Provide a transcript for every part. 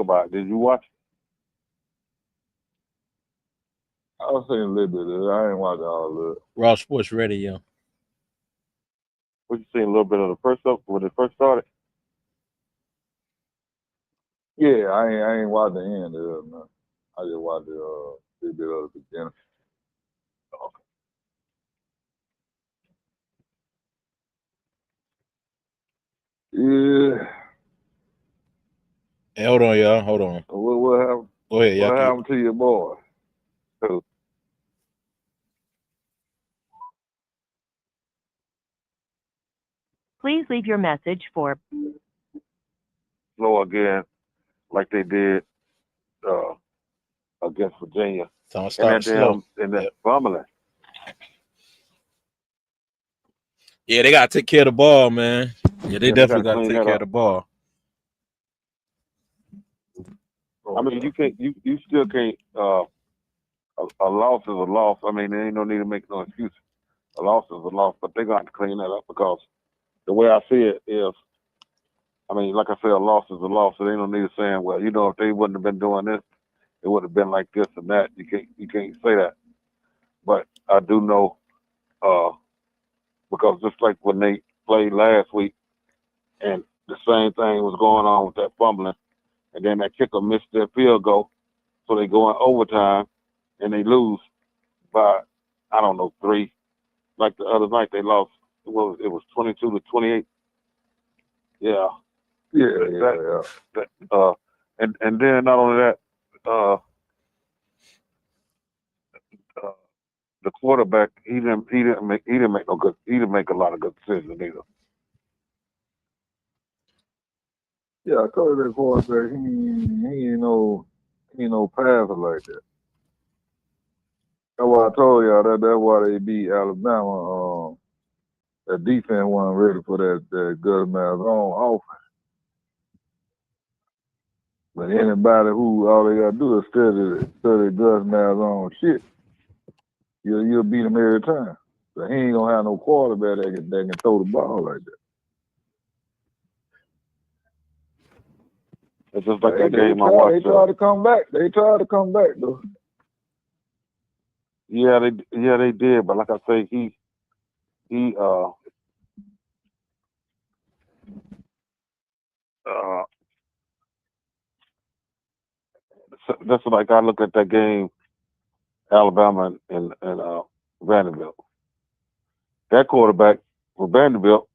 about it. Did you watch it? I was seeing a little bit of it. I ain't watching all of it. Raw Sports Radio. What you seen a little bit of the first up when it first started? Yeah, I ain't watched the end of it, man. I just watched the little bit of the beginning. Yeah. Hey, hold on, y'all. Hold on. What happened? Go ahead, y'all. What happened to your boy? Please leave your message for Slow again, like they did against Virginia. So start slow. And that fumbling. Yeah, they gotta take care of the ball, man. Yeah, they definitely gotta take care of the ball. I mean, you still can't. A loss is a loss. I mean, there ain't no need to make no excuse. A loss is a loss, but they're going to have to clean that up because the way I see it is, I mean, like I said, a loss is a loss. So there ain't no need of saying, well, you know, if they wouldn't have been doing this, it would have been like this and that. You can't say that. But I do know, because just like when they played last week, and the same thing was going on with that fumbling, and then that kicker missed their field goal, so they go in overtime and they lose by, I don't know, 3. Like the other night, they lost. It was 22-28. Yeah. Yeah. And then not only that, the quarterback he didn't make a lot of good decisions either. Yeah, I told you that quarterback he ain't no passer like that. That's why I told y'all that's why they beat Alabama. That defense wasn't ready for that Gus Malzahn offense. But anybody who all they gotta do is study Gus Malzahn shit, you'll beat him every time. But he ain't gonna have no quarterback that can throw the ball like that. It's just like that game I watched. They tried to come back. They tried to come back though. Yeah, they did. But like I say, that's like I look at that game, Alabama and Vanderbilt. That quarterback for Vanderbilt,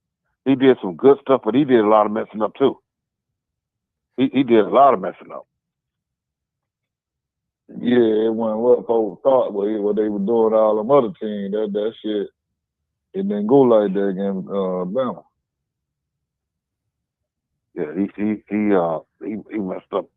he did some good stuff, but he did a lot of messing up too. He did a lot of messing up. Yeah, it wasn't what folks thought, but what they were doing all them other teams, that shit, it didn't go like that against Alabama. Yeah, he messed up.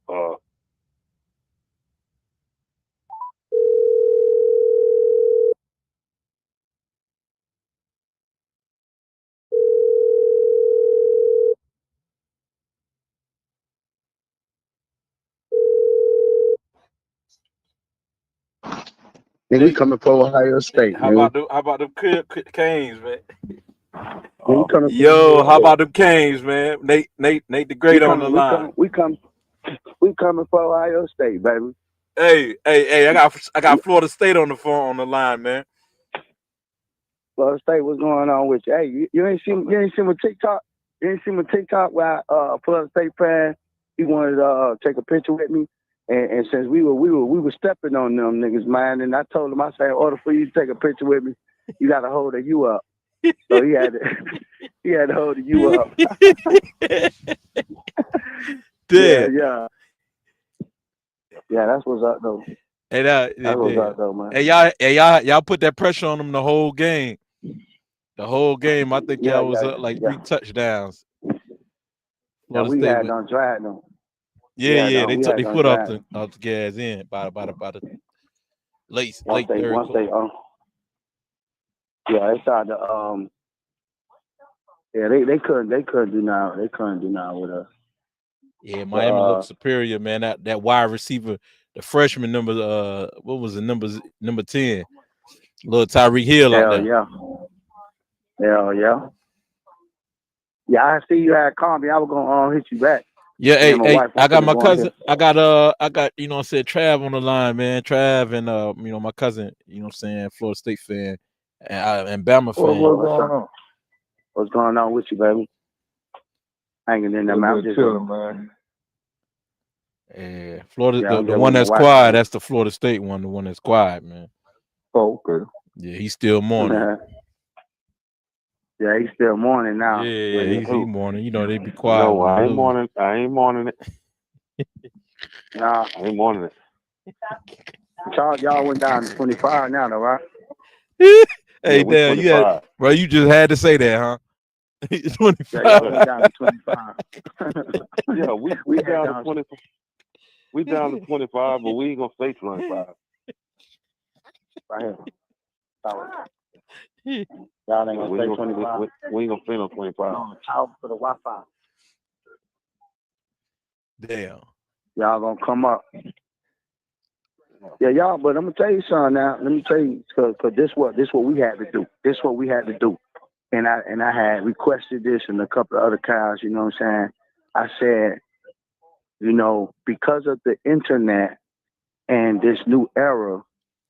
We coming for Ohio State. How about the Canes, man? Yo, how about them Canes, man? Nate the Great on the line. We coming for Ohio State, baby. Hey! I got Florida State on the line, man. Florida State, what's going on with you? Hey, you ain't seen my TikTok? You ain't seen my TikTok where Florida State fan, he wanted to take a picture with me, and since we were stepping on them niggas, man, and I told him, I said, in order for you to take a picture with me, you got to hold a U up. So he had to hold a U up. Yeah, that's what's up though. Hey, that's what's up though, man. Hey, y'all put that pressure on them the whole game. The whole game, I think y'all was up like 3 touchdowns. Yeah, we had on drag them. Yeah, they took their foot off the gas end by the late third. Yeah, they started to yeah, they couldn't do now. They couldn't do now with us. Yeah, Miami looked superior, man. That wide receiver, the freshman number, what was the number 10? Little Tyreek Hill out there. Hell yeah. Yeah, I see you had called me. I was gonna hit you back. Yeah, Me and my hey, wife I got finna my go on cousin. here. I got you know what I'm saying, Trav on the line, man. Trav and my cousin, you know what I'm saying, Florida State fan and Bama What's fan. going on? What's going on with you, baby? Hanging in there, man. I'm Just just chilling, man. Yeah, Florida, yeah, I'm the there one with my that's wife, quiet, man. that's the Florida State one, the one that's quiet, man. Oh, okay. Yeah, he's still mourning. Yeah, he's still mourning now. Yeah, he's mourning. You know, they be quiet. No, when they I ain't lose. mourning. I ain't mourning it. Nah, I ain't mourning it. y'all went down to 25 now, though, right? Hey, Yeah, we damn, you had, 25. bro, you just had to say that, huh? 25. Yeah, y'all went down to 25. Yeah, we had down to 25. We down to 25, but we ain't gonna stay 25. Right here. Y'all ain't We gonna ain't stay 25. we ain't gonna stay on 25. No, out for the Wi-Fi. Damn. Y'all gonna come up. Yeah, y'all. But I'm gonna tell you something now. Let me tell you, cause this what we had to do. This what we had to do. And I had requested this and a couple of other guys. You know what I'm saying? I said, you know, because of the internet and this new era,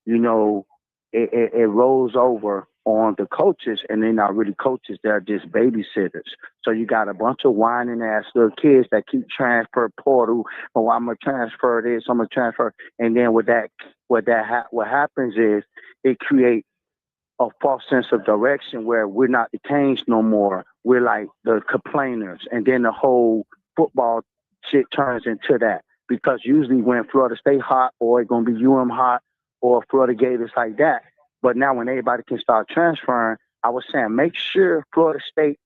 you know, it rolls over on the coaches, and they're not really coaches; they're just babysitters. So you got a bunch of whining ass little kids that keep transfer portal. Oh, I'm gonna transfer this. I'm gonna transfer, and then what happens is it creates a false sense of direction where we're not the Canes no more. We're like the complainers, and then the whole football shit turns into that. Because usually when Florida State hot, or it's gonna be hot, or Florida Gators like that. But now when everybody can start transferring, I was saying make sure Florida State,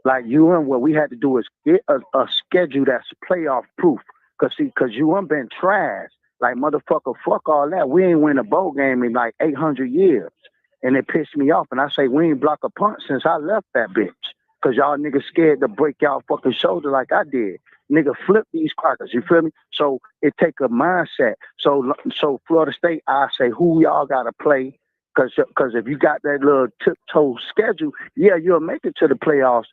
like what we had to do is get a schedule that's playoff proof. Cause been trash. Like motherfucker, fuck all that. We ain't win a bowl game in like 800 years. And it pissed me off. And I say, we ain't block a punt since I left that bitch. Cause y'all niggas scared to break y'all fucking shoulder like I did. Nigga, flip these crackers. You feel me? So it take a mindset. So Florida State, I say, who y'all gotta play? Cause if you got that little tiptoe schedule, yeah, you'll make it to the playoffs.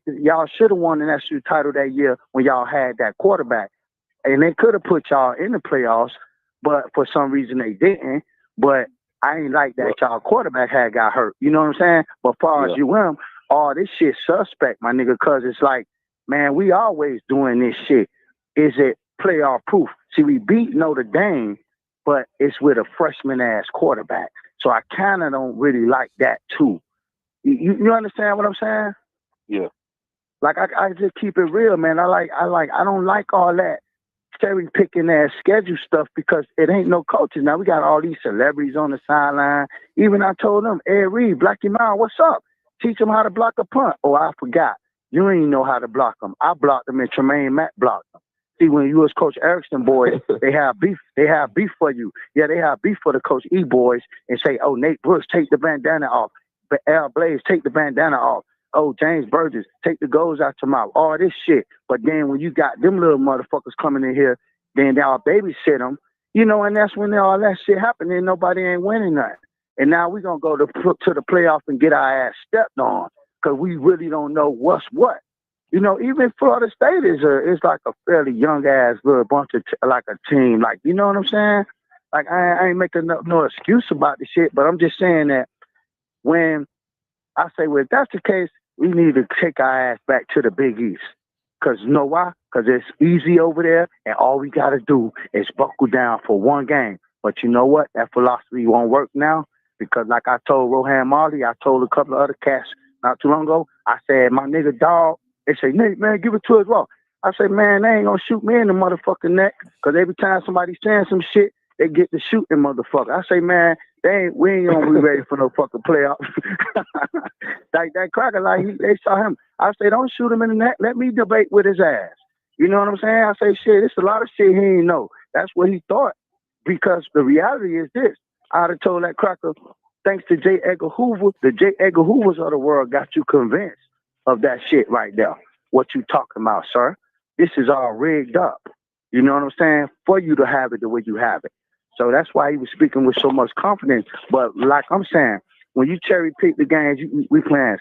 Y'all should have won the national title that year when y'all had that quarterback. And they could have put y'all in the playoffs, but for some reason they didn't. But I ain't like that y'all quarterback had got hurt. You know what I'm saying? But as far as all this shit suspect, my nigga, cause it's like, man, we always doing this shit. Is it playoff proof? See, we beat Notre Dame, but it's with a freshman ass quarterback. So I kind of don't really like that too. You understand what I'm saying? Yeah. Like I just keep it real, man. I don't like all that cherry picking ass schedule stuff because it ain't no coaches. Now we got all these celebrities on the sideline. Even I told them, Ed Reed, Blackie Mile, what's up? Teach them how to block a punt. Oh, I forgot. You ain't know how to block them. I blocked them and Tremaine Matt blocked them. See, when you was Coach Erickson boys, they have beef. They have beef for you. Yeah, they have beef for the Coach E boys and say, oh, Nate Brooks, take the bandana off. But Al Blaze, take the bandana off. Oh, James Burgess, take the goals out your mouth. All this shit. But then when you got them little motherfuckers coming in here, then y'all babysit them, you know, and that's when all that shit happened and nobody ain't winning nothing. And now we're going to go to the playoff and get our ass stepped on because we really don't know what's what. You know, even Florida State is like a fairly young ass little bunch of like a team. Like, you know what I'm saying? Like, I ain't making no excuse about the shit, but I'm just saying that when I say, well, if that's the case, we need to take our ass back to the Big East. Because you know why? Because it's easy over there, and all we got to do is buckle down for one game. But you know what? That philosophy won't work now because like I told Rohan Marley, I told a couple of other cats not too long ago, I said, my nigga dog, they say, Nate, man, give it to us raw. I say, man, they ain't going to shoot me in the motherfucking neck because every time somebody's saying some shit, they get to shooting motherfucker. I say, man, we ain't gonna be ready for no fucking playoffs. Like that cracker, they saw him. I say, don't shoot him in the neck. Let me debate with his ass. You know what I'm saying? I say, shit, it's a lot of shit he ain't know. That's what he thought. Because the reality is this. I'd have told that cracker, thanks to J. Edgar Hoover, the J. Edgar Hoovers of the world got you convinced of that shit right there. What you talking about, sir? This is all rigged up. You know what I'm saying? For you to have it the way you have it. So that's why he was speaking with so much confidence. But like I'm saying, when you cherry pick the games, we playing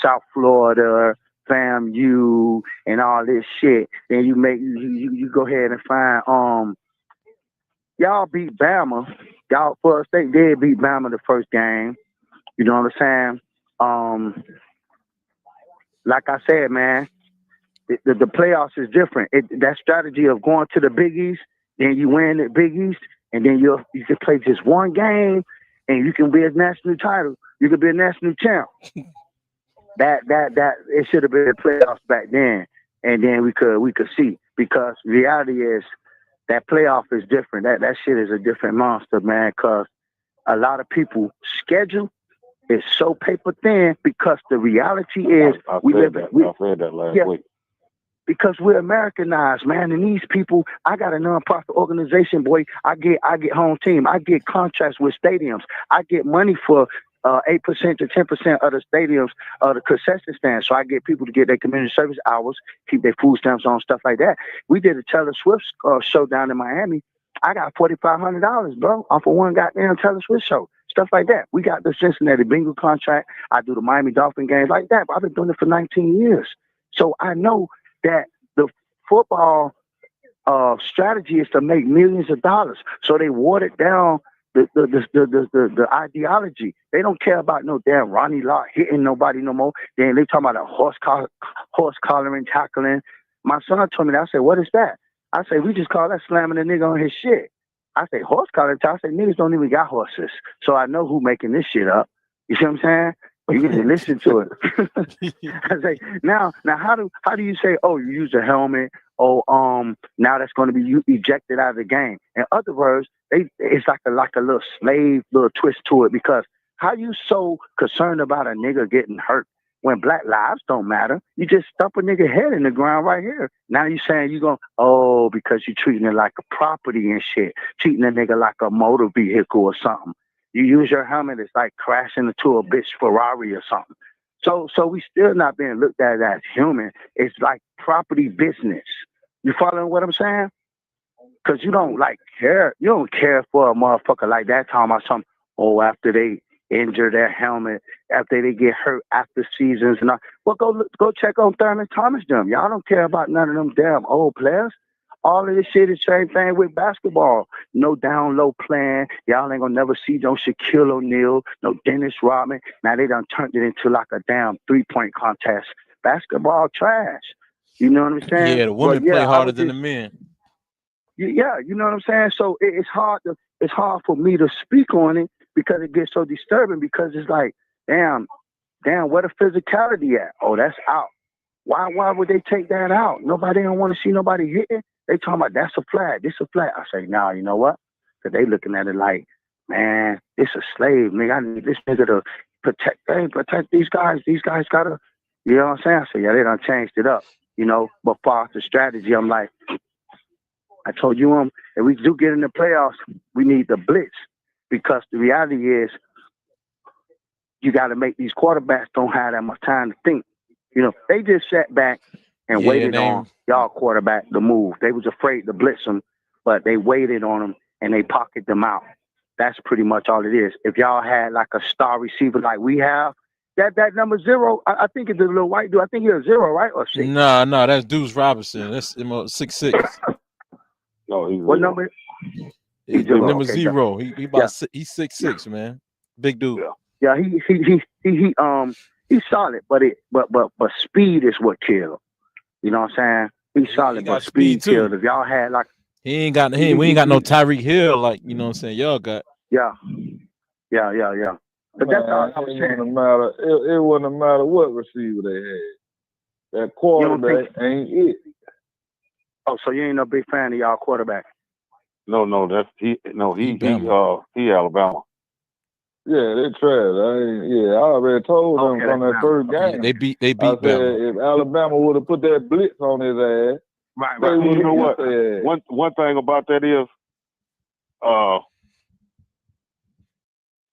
South Florida, FAMU and all this shit. Then you go ahead and find y'all beat Bama. Y'all Florida State did beat Bama the first game. You know what I'm saying? Like I said, man, the playoffs is different. That strategy of going to the Big East, then you win the Big East, and then you can play just one game, and you can be a national title. You can be a national champ. That it should have been the playoffs back then, and then we could see, because reality is that playoff is different. That shit is a different monster, man. Because a lot of people schedule is so paper thin, because the reality is I said that last week. Because we're Americanized, man. And these people, I got a nonprofit organization, boy. I get home team. I get contracts with stadiums. I get money for 8% to 10% of the stadiums, the concession stands. So I get people to get their community service hours, keep their food stamps on, stuff like that. We did a Taylor Swift show down in Miami. I got $4,500, bro, off of one goddamn Taylor Swift show. Stuff like that. We got the Cincinnati Bengals contract. I do the Miami Dolphin games like that. But I've been doing it for 19 years. So I know that the football strategy is to make millions of dollars. So they watered down the ideology. They don't care about no damn Ronnie Lott hitting nobody no more. Then they talking about a horse collaring, tackling. My son told me that. I said, what is that? I say, we just call that slamming a nigga on his shit. I say, horse collaring. I say, niggas don't even got horses. So I know who making this shit up. You see what I'm saying? You can just listen to it. I say, now how do you say, oh, you use a helmet? Oh, now that's going to be you ejected out of the game. In other words, it's like a little slave, little twist to it, because how you so concerned about a nigga getting hurt when black lives don't matter? You just stump a nigga head in the ground right here. Now you saying you going, because you treating it like a property and shit, treating a nigga like a motor vehicle or something. You use your helmet, it's like crashing into a bitch Ferrari or something. So we still not being looked at as human. It's like property business. You following what I'm saying? Because you don't care. You don't care for a motherfucker like that talking about something. Oh, after they injure their helmet, after they get hurt after seasons and all. Well, go check on Thurman Thomas them. Y'all don't care about none of them damn old players. All of this shit is the same thing with basketball. No down low plan. Y'all ain't gonna never see no Shaquille O'Neal, no Dennis Rodman. Now they done turned it into like a damn 3-point contest. Basketball trash. You know what I'm saying? Yeah, the women play harder than the men. Yeah, you know what I'm saying? So it's hard for me to speak on it, because it gets so disturbing, because it's like, damn, where the physicality at? Oh, that's out. Why would they take that out? Nobody don't want to see nobody hitting. They talking about that's a flag, this a flag. I say, nah, you know what? Because they looking at it like, man, it's a slave, nigga. I need this nigga to protect these guys. These guys gotta, you know what I'm saying? I say, yeah, they done changed it up, you know. But far as the strategy, I'm like, I told you, if we do get in the playoffs, we need the blitz, because the reality is, you got to make these quarterbacks don't have that much time to think. You know, they just sat back and waited on y'all quarterback to move. They was afraid to blitz them, but they waited on them and they pocketed them out. That's pretty much all it is. If y'all had like a star receiver like we have, that number 0, I think it's a little white dude. I think he's a 0, right? Or 6? No, that's Deuce Robinson. That's 6'6". No, he's what 0. number? He's number 0. He about he's 6'6", man. Big dude. Yeah, he's solid, but speed is what killed. You know what I'm saying? He's solid, but speed killed. If y'all had like, we ain't got no Tyreek Hill, like, you know what I'm saying, y'all got. Yeah. But that's all I was saying. It wouldn't matter what receiver they had. That quarterback ain't it. Oh, so you ain't no big fan of y'all quarterback? No, that's he Alabama. Yeah, they trash. I already told them from that first game. They beat Bama. If Alabama would have put that blitz on his ass, right. You know what? One thing about that is,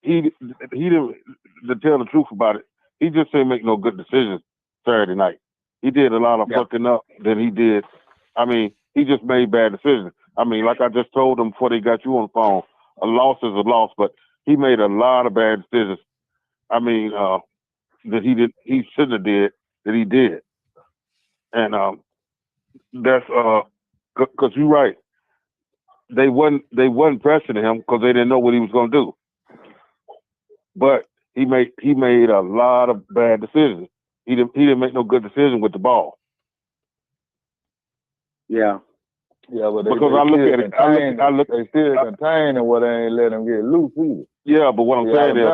he didn't. To tell the truth about it, he just didn't make no good decisions Saturday night. He did a lot of fucking up than he did. I mean, he just made bad decisions. I mean, like I just told him before they got you on the phone, a loss is a loss, but he made a lot of bad decisions. I mean, that he shouldn't have did, that he did. And that's because you're right. They wasn't pressuring him because they didn't know what he was going to do. But he made a lot of bad decisions. He didn't make no good decision with the ball. Yeah. Yeah, but they still containing what they ain't let him get loose either. Yeah, but what I'm saying is,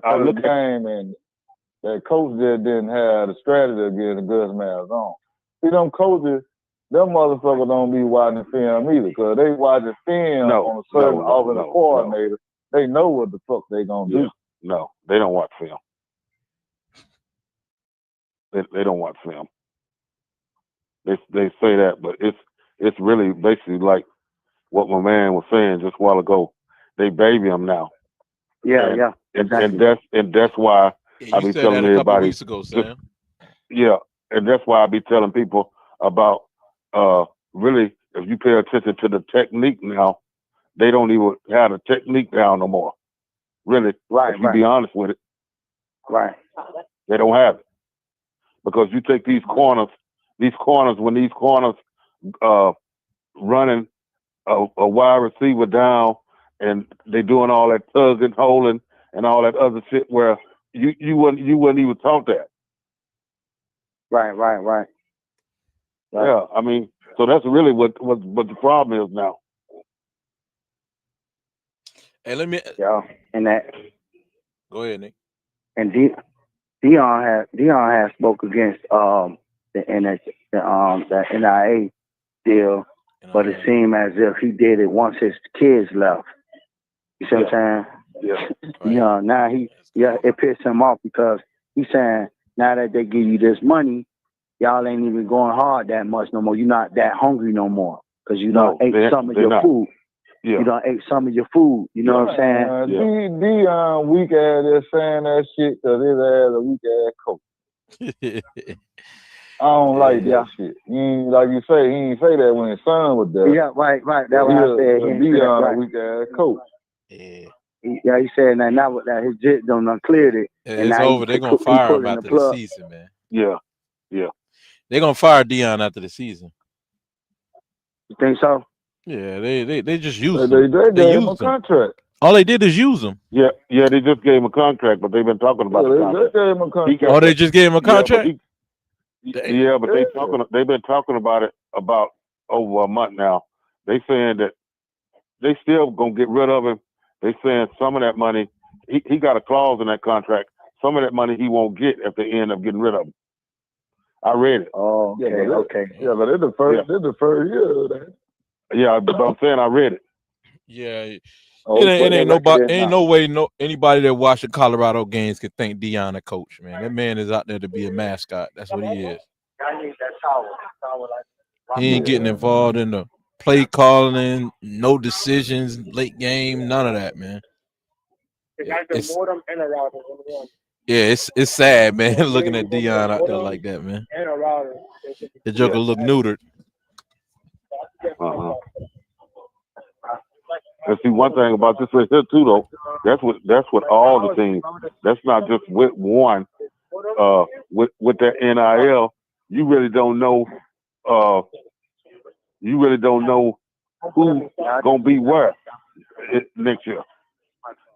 I look at game and that coach just didn't have the strategy against Gus Malzahn. See, them coaches, them motherfuckers don't be watching film either, because they watching film on a certain offensive coordinator. They know what the fuck they gonna do. No, they don't watch film. They don't watch film. They say that, but it's really basically like what my man was saying just a while ago. They baby him now. Yeah, exactly. And that's why I be telling everybody. A couple weeks ago, Sam. And that's why I be telling people about really, if you pay attention to the technique now, they don't even have the technique down no more. Really, if you be honest with it, they don't have it, because you take these corners when these corners running a wide receiver down, and they doing all that tugging, holding, and all that other shit where you wouldn't even taught that. Right. Yeah, I mean, so that's really what the problem is now. Hey, let me. Yeah, and that. Go ahead, Nick. And Dion has spoke against the NIA deal, but it seemed as if he did it once his kids left. You see what I'm saying? Yeah. Now it pissed him off, because he's saying now that they give you this money, y'all ain't even going hard that much no more. You're not that hungry no more, because you done ate some of your food. Yeah. You done ate some of your food. You know what I'm saying? Dion weak ass is saying that shit because his ass a weak ass coach. I don't like that shit. Like you say, he ain't say that when his son was there. Yeah, right. That's what I said. Dion a weak ass coach. Yeah. He said that now that his jit done cleared it. And it's over. They're gonna fire him after the season, man. Yeah. They're gonna fire Dion after the season. You think so? Yeah, they just used him. They used him a contract. All they did is use him. Yeah, they just gave him a contract, but they've been talking about the contract. They gave him a contract. They just gave him a contract? But they've been talking about it about over a month now. They saying that they still gonna get rid of him. They saying some of that money, he got a clause in that contract. Some of that money he won't get if they end up getting rid of him. I read it. Oh, okay. Yeah, but it's the first year of that. Yeah, but I'm saying I read it. Yeah, it ain't nobody, ain't no way anybody that watching Colorado games could think Dion a coach, man. That man is out there to be a mascot. That's what he is. He ain't getting involved in the play calling, no decisions, late game, none of that, man. It's sad, man, looking at Dion out there like that, man. The joker look neutered. And see, one thing about this right here too, though, that's what all the teams. That's not just with one. With that NIL, you really don't know. You really don't know who's gonna be where next year,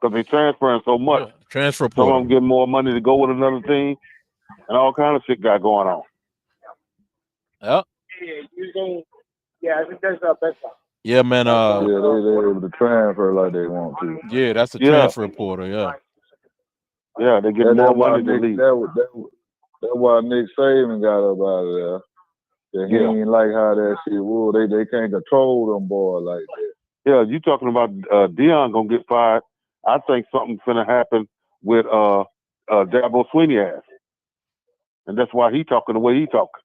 because they transferring so much. Transfer portal. Some of them get more money to go with another team, and all kind of shit got going on. Yep. Yeah, I think that's the best one. Yeah, man. They're able to transfer like they want to. Yeah, that's a transfer portal. Yeah, they get more money to leave. That's why Nick Saban got up out of there. He ain't like how that shit was. They can't control them boys like that. Yeah, you talking about Dion gonna get fired? I think something's gonna happen with Dabo Swinney ass, and that's why he talking the way he talking.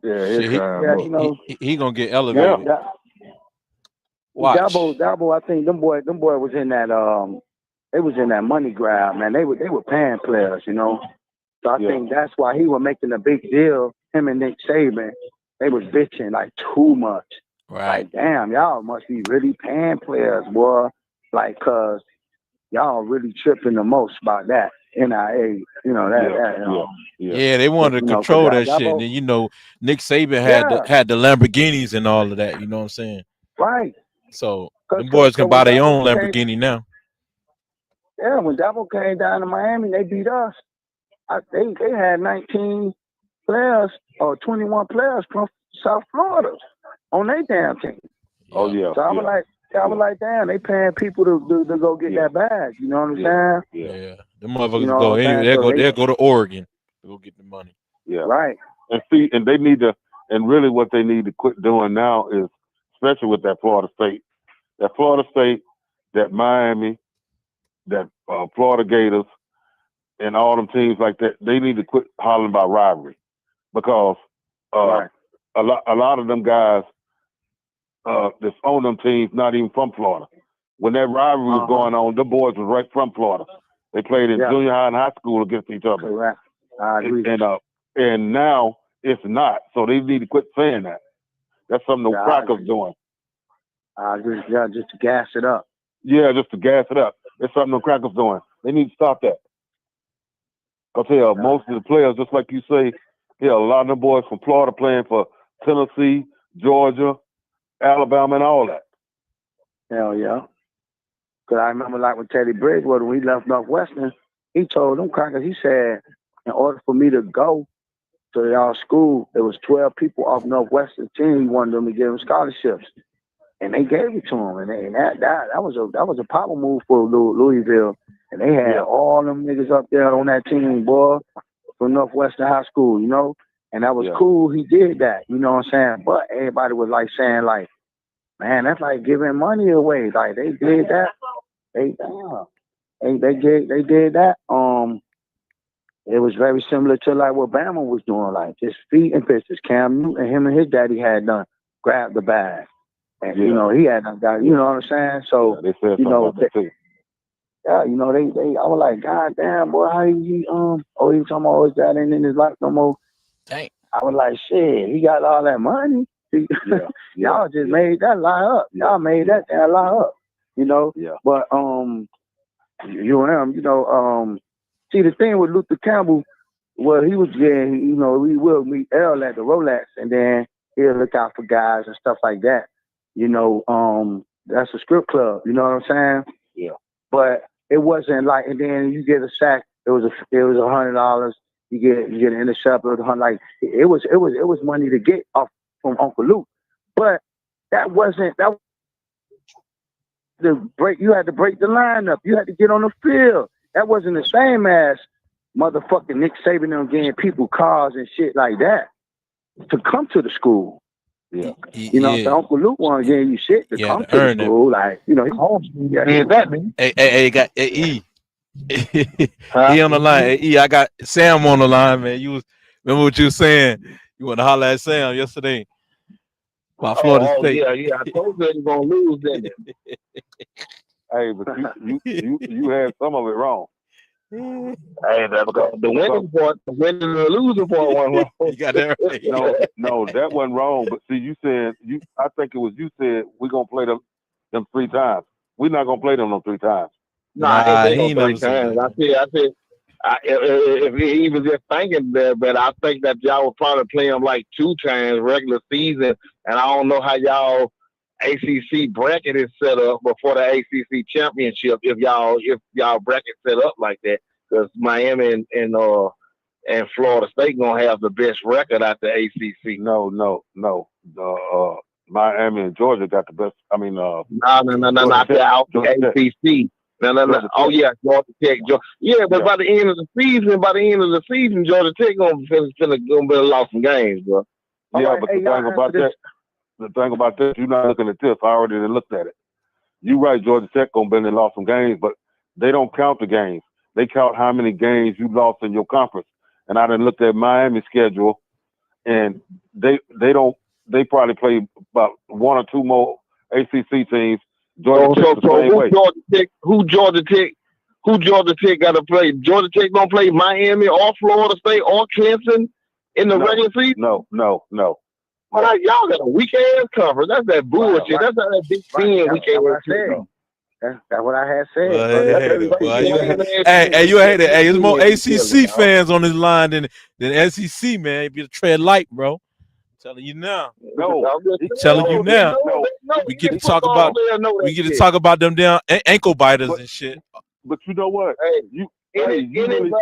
Yeah, he gonna get elevated. Watch. Dabo, I think them boy was in that they was in that money grab, man. They were paying players, you know. So I think that's why he was making a big deal. Him and Nick Saban, they was bitching like too much. Right. Like, damn, y'all must be really paying players, boy. Like, cause y'all really tripping the most about that. NIA, Yeah, they wanted to control that shit. And then, you know, Nick Saban had the Lamborghinis and all of that. You know what I'm saying? Right. So them boys can buy their own Lamborghini now. Yeah, when Dabo came down to Miami, they beat us. They had 19 players or 21 players from South Florida on their damn team. Oh yeah. So I was like, damn, they paying people to go get that bag. You know what I'm saying? Yeah. The motherfuckers go anyway. They'll go to Oregon to go get the money. Yeah. Right. And see, and they need to, and really what they need to quit doing now is, especially with that Florida State, that Miami, that Florida Gators, and all them teams like that, they need to quit hollering about rivalry, because a lot of them guys that's on them teams not even from Florida. When that rivalry was going on, the boys was right from Florida. They played in junior high and high school against each other. Correct. I agree. And now it's not. So they need to quit saying that. That's something the crackers doing. I agree. Yeah, just to gas it up. Yeah, just to gas it up. That's something the crackers doing. They need to stop that. Because most of the players, just like you say, a lot of them boys from Florida playing for Tennessee, Georgia, Alabama, and all that. Hell yeah. Because I remember, like, with Teddy Bridgewater, when he left Northwestern, he told them crackers, he said, in order for me to go to y'all school, there was 12 people off Northwestern team. He wanted them to give them scholarships. And they gave it to him. And that was a power move for Louisville. And they had all them niggas up there on that team, boy, from Northwestern High School, you know? And that was cool. He did that, you know what I'm saying? But everybody was like saying, like, man, that's like giving money away. Like, they did that. They did that. It was very similar to like what Bama was doing, like just feeding pitches. Cam Newton, him and his daddy had done, grabbed the bag. And, you know, he had done got, you know what I'm saying? So, they said you know, about that too. Yeah, you know, I was like, God damn, boy, how he he talking about his dad ain't in his life no more. Dang. I was like, shit, he got all that money. Y'all just made that lie up. Y'all made that damn lie up. You know? Yeah. But see, the thing with Luther Campbell, well, he was getting, you know, we will meet Earl at the Rolex, and then he'll look out for guys and stuff like that. You know, that's a strip club. You know what I'm saying? Yeah. But it wasn't like, and then you get a sack. It was $100. You get an interceptor. Like it was money to get off from Uncle Luke. But that wasn't that. You had to break the lineup. You had to get on the field. That wasn't the same as motherfucking Nick Saban them getting people cars and shit like that to come to the school. Yeah. You know, so Uncle Luke wanted to give you shit to come to the school. Like, you know, he that man. Hey, got E. He on the line. Hey, E, I got Sam on the line, man. Remember what you was saying? You want to holler at Sam yesterday? By Florida State. Yeah. I told you you're gonna lose, didn't it? Hey, but you had some of it wrong. Hey, the winning and the losing part wasn't wrong. You got that right. No, that wasn't wrong. But see, you said I think it was you said we're gonna play them 3 times. We're not gonna play them 3 times. Nah, he ain't never said that. I said, if he was just thinking that, but I think that y'all would probably play him like 2 times regular season, and I don't know how y'all ACC bracket is set up before the ACC championship. If y'all bracket set up like that, because Miami and Florida State gonna have the best record at the ACC. No. Miami and Georgia got the best. I mean, no, not the ACC. No. Oh yeah, Georgia Tech. Yeah, but by the end of the season, Georgia Tech gonna be lost some games, bro. Yeah, but the thing about that, you're not looking at this. I already looked at it. You're right, Georgia Tech gonna be lost some games, but they don't count the games. They count how many games you lost in your conference. And I done looked at Miami's schedule, and they probably play about 1 or 2 more ACC teams. Who Georgia Tech got to play? Georgia Tech gonna play Miami or Florida State or Clemson in the regular season? No. Well, y'all got a weak ass conference. That's that bullshit. That's not that Big Ten weak ass. That's what I had said. Well, bro. hey, That's hater. everybody Well, said. you a hater. Hey, there's more ACC fans on this line than SEC, man. You better tread light, bro. I'm telling you now. No, Telling you now. No, We get to talk about them down ankle biters and shit. but you know what? Hey, You anybody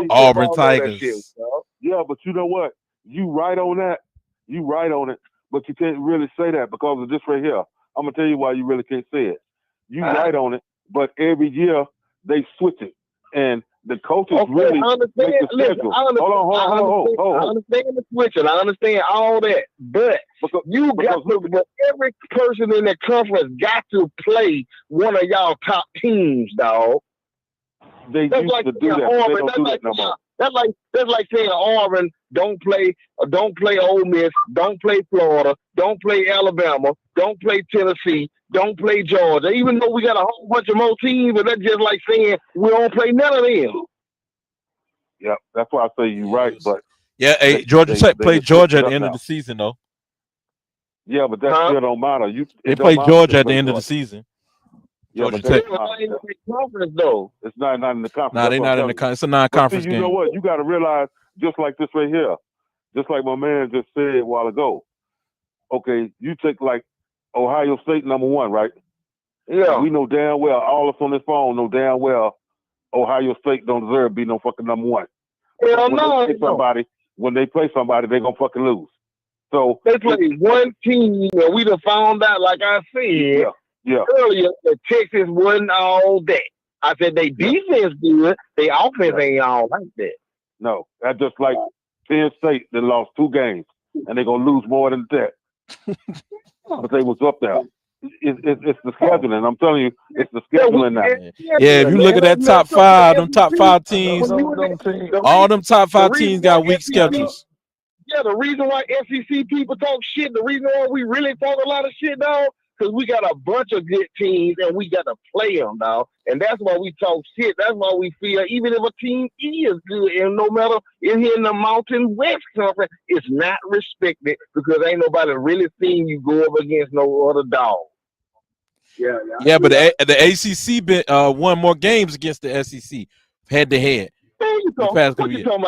Auburn know that Tigers. shit, bro. yeah, but you know what? You right on that. You right on it, but you can't really say that because of this right here. I'm gonna tell you why you really can't say it. You right on it, but every year they switch it, and the coaches really make the schedule. Hold on. I understand the switching. I understand all that, but but every person in the conference got to play one of y'all top teams, dog. They used to do that. They don't do that no more. That's like saying Auburn don't play Ole Miss, don't play Florida, don't play Alabama, don't play Tennessee, don't play Georgia. Even though we got a whole bunch of more teams, but that's just like saying we don't play none of them. Yeah, that's why I say you're right. But yeah, hey, Georgia Tech played Georgia at the end of the season, though. Yeah, but that still don't matter. They played Georgia at the end of the season. Yeah, Georgia but Tech. It's not in the conference though. It's not in the conference. Nah, they're not in the conference. It's a non-conference game. You know what? You got to realize, just like this right here, just like my man just said a while ago. Okay, you take like Ohio State #1, right? Yeah. We know damn well, all of us on this phone know damn well, Ohio State don't deserve to be no fucking #1. When they play somebody, they're gonna fucking lose. So they play one team, and we done found out, like I said. Yeah. Earlier, that Texas wasn't all that. I said they defense good, they offense ain't all like that. No, that's just like Penn State that lost 2 games, and they're gonna lose more than that. But they was up there. It's the scheduling. I'm telling you, it's the scheduling now. Yeah, if you look at that top 5, them top 5 teams, all them top 5 teams got weak schedules. Yeah, the reason why SEC people talk shit, the reason why we really talk a lot of shit, dog, because we got a bunch of good teams and we got to play them, dog. And that's why we talk shit. That's why we feel even if a team is good, and no matter in here in the Mountain West Conference, it's not respected because ain't nobody really seen you go up against no other dog. Yeah, but the ACC won more games against the SEC head to head. What you talking about?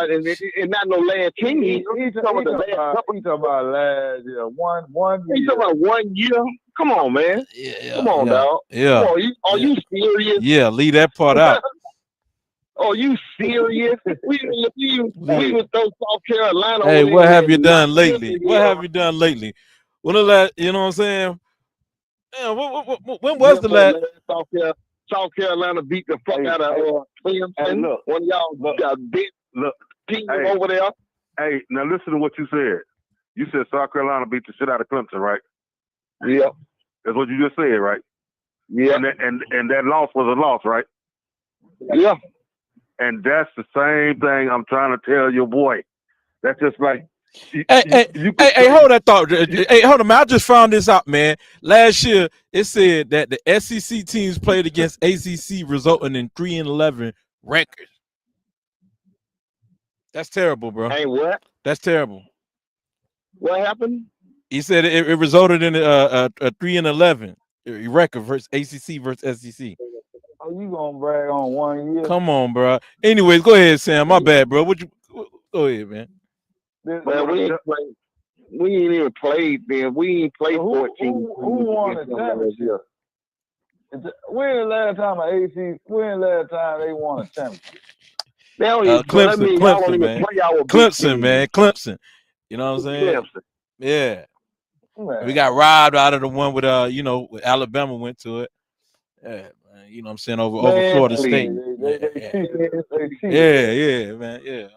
And not no last team. He talking about last year. One year. He talking about 1 year. Come on, man. Come on, dog. Yeah. Are you serious? Yeah, leave that part out. Are you serious? we would throw South Carolina. Hey, what have you done lately? What have you done lately? When the last, you know what I'm saying? Yeah, when was the last? South Carolina beat the fuck out of Clemson. Hey, look, one of y'all got big team over there. Hey, now listen to what you said. You said South Carolina beat the shit out of Clemson, right? Yeah. That's what you just said, right? Yeah. And that loss was a loss, right? Yeah. And that's the same thing I'm trying to tell your boy. That's just like Hey, hold that thought. Hey, hold on, man. I just found this out, man. Last year, it said that the SEC teams played against ACC, resulting in 3-11 records. That's terrible, bro. Hey, what? That's terrible. What happened? He said it resulted in a 3-11 record versus ACC versus SEC. Oh, you gonna brag on 1 year? Come on, bro. Anyways, go ahead, Sam. My bad, bro. Go ahead, man. Man, we ain't even played then. We ain't played 14. Who won the championship? When the last time they won a championship? Clemson, man. Clemson. You know what I'm saying? Clemson. Yeah. Man. We got robbed out of the one with with Alabama went to it. Yeah, man. You know what I'm saying, over Florida State. Yeah, man. Yeah.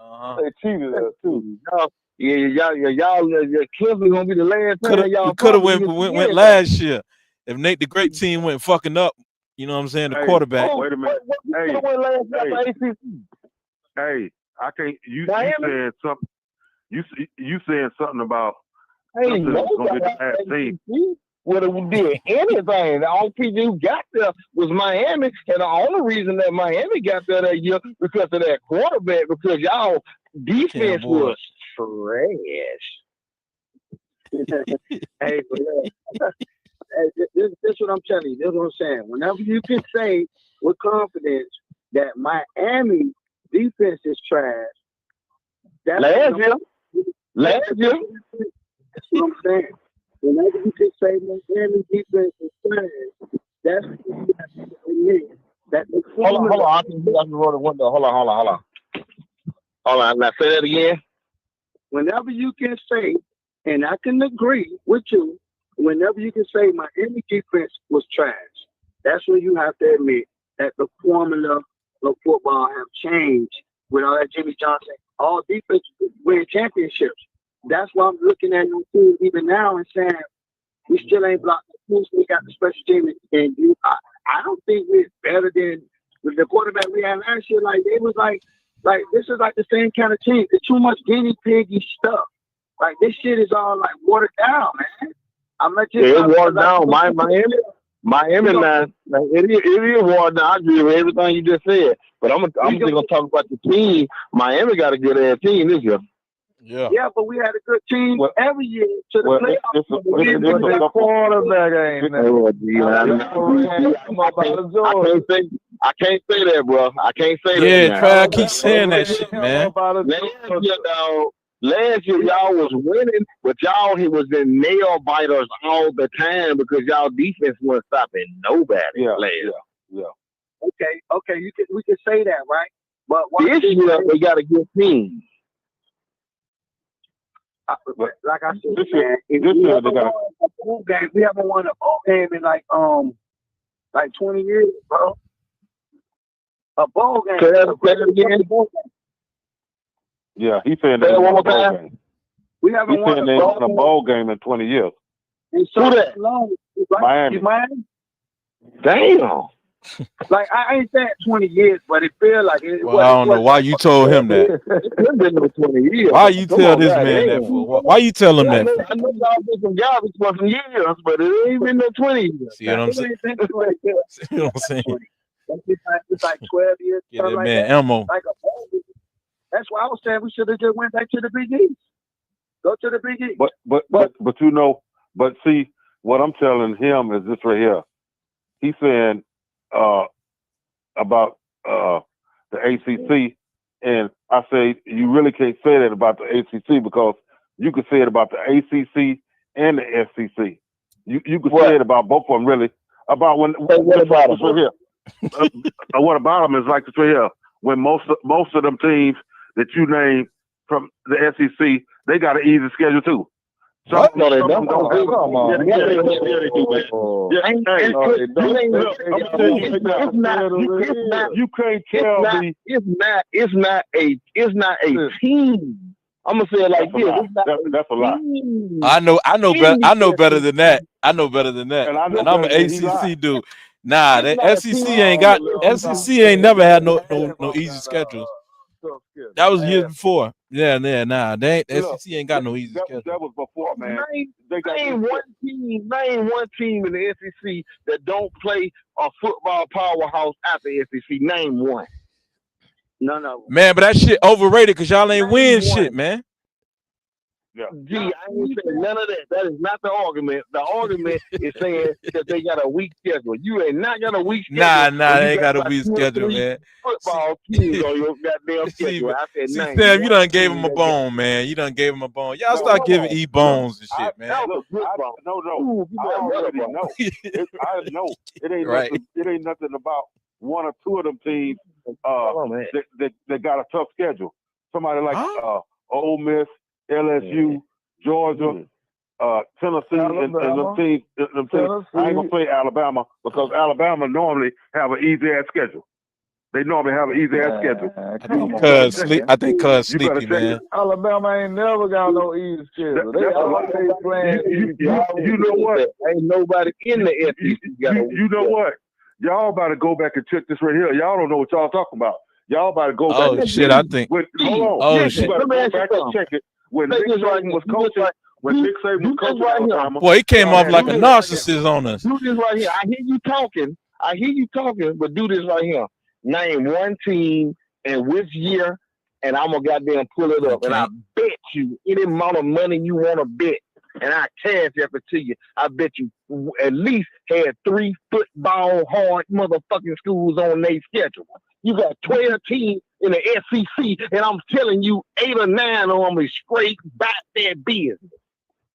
They cheated us too. Y'all Clemson gonna be the last time y'all could have went last year. If Nate the Great team went fucking up, you know what I'm saying, the quarterback. Wait a minute. Hey, I can't. You said something. You said something about Clemson was gonna be the last team. Whether we did anything, the only people who got there was Miami, and the only reason that Miami got there that year because of that quarterback, because y'all defense was trash. Hey, this what I'm telling you. This is what I'm saying. Whenever you can say with confidence that Miami defense is trash, that's Last year. that's what I'm saying. Whenever you can say Miami defense is trash, that's what you have to admit. That the Hold on. I can roll the window. Hold on. Now say that again. Whenever you can say, and I can agree with you, whenever you can say Miami defense was trash, that's when you have to admit that the formula of football have changed with all that Jimmy Johnson. All defense win championships. That's why I'm looking at your team even now and saying we still ain't blocked the points. We got the special team, and I don't think we're better than the quarterback we had last year. Like they was like this is like the same kind of team. It's too much guinea piggy stuff. Like this shit is all like watered down, man. I'm not just it's watered down. Miami line, it is watered down. I agree with everything you just said. But I'm still gonna talk about the team. Miami got a good ass team this year. Yeah, but we had a good team every year to the playoffs. The quarterback ain't I can't say that, bro. I can't say that. Yeah, Trav keep saying that shit, man. Last year, y'all was winning, but y'all was in nail biters all the time because y'all defense wasn't stopping nobody. Yeah. Okay, we can say that, right? But this year they got a good team. Like I said, man, if we haven't won a bowl game in like 20 years, bro. A bowl game. Say that again. Yeah, he's saying that one more time. We haven't won a bowl game in 20 years. And so that? Long, right? Miami. Damn. Like I ain't saying 20 years, but it feels like it. Well, I don't know why you told him that. It's been 20 years. Why you tell this man that for? Why you tell him that? I know y'all been some garbage for some years, but it ain't been no 20 years. See what I'm saying? See what I'm saying? It's like 12 years. Get that like man that. ammo. Like that's why I was saying we should have just went back to the Big East. Go to the Big East. But you know, but see, what I'm telling him is this right here. He's saying about the ACC, and I say you really can't say that about the ACC because you could say it about the ACC and the SEC. You could say it about both of them really. About what about them? Right here. What about them is like this right here. When most of them teams that you name from the SEC, they got an easy schedule too. So no, they don't. Come on. You can't tell me it's not a team. I'm gonna say it like this. That's a lie. I know better than that. And I'm an ACC dude. Nah, the SEC ain't never had no easy schedules. That was years before. Nah. They ain't, SEC ain't got no easy schedule. That was before, man. Name one team in the SEC that don't play a football powerhouse at the SEC. Name one. No. Man, but that shit overrated because y'all ain't win shit, man. Yeah. Gee, I ain't saying none of that. That is not the argument. The argument is saying that they got a weak schedule. You ain't not got a weak schedule. Nah, they ain't got a weak schedule, man. Football teams on your goddamn schedule. I said, Sam, you done gave him a bone, man. You done gave him a bone. Y'all start giving E bones and shit, man. I already know. I know. It ain't right. It ain't nothing about one or two of them teams that got a tough schedule. Somebody like Ole Miss, LSU, Georgia, Tennessee, and them teams. I ain't gonna say Alabama because Alabama normally have an easy ass schedule. They normally have an easy ass schedule. I think cuz sleepy, man. Alabama ain't never got no easy schedule. You know what? Ain't nobody in the SEC. You know what? Y'all about to go back and check this right here. Y'all don't know what y'all talking about. Y'all about to go back. Oh shit! I think. Hold on. Oh shit! You better go back and check it. When Nick Saban was coaching, Alabama, boy, he came off like a narcissist on us. Do this right here. I hear you talking, but do this right here. Name one team and which year, and I'm gonna goddamn pull it up. And I bet you any amount of money you want to bet and I cash up it to you. I bet you at least had 3 football hard motherfucking schools on their schedule. You got 12 teams in the SEC, and I'm telling you, 8 or 9 of them is straight about that business.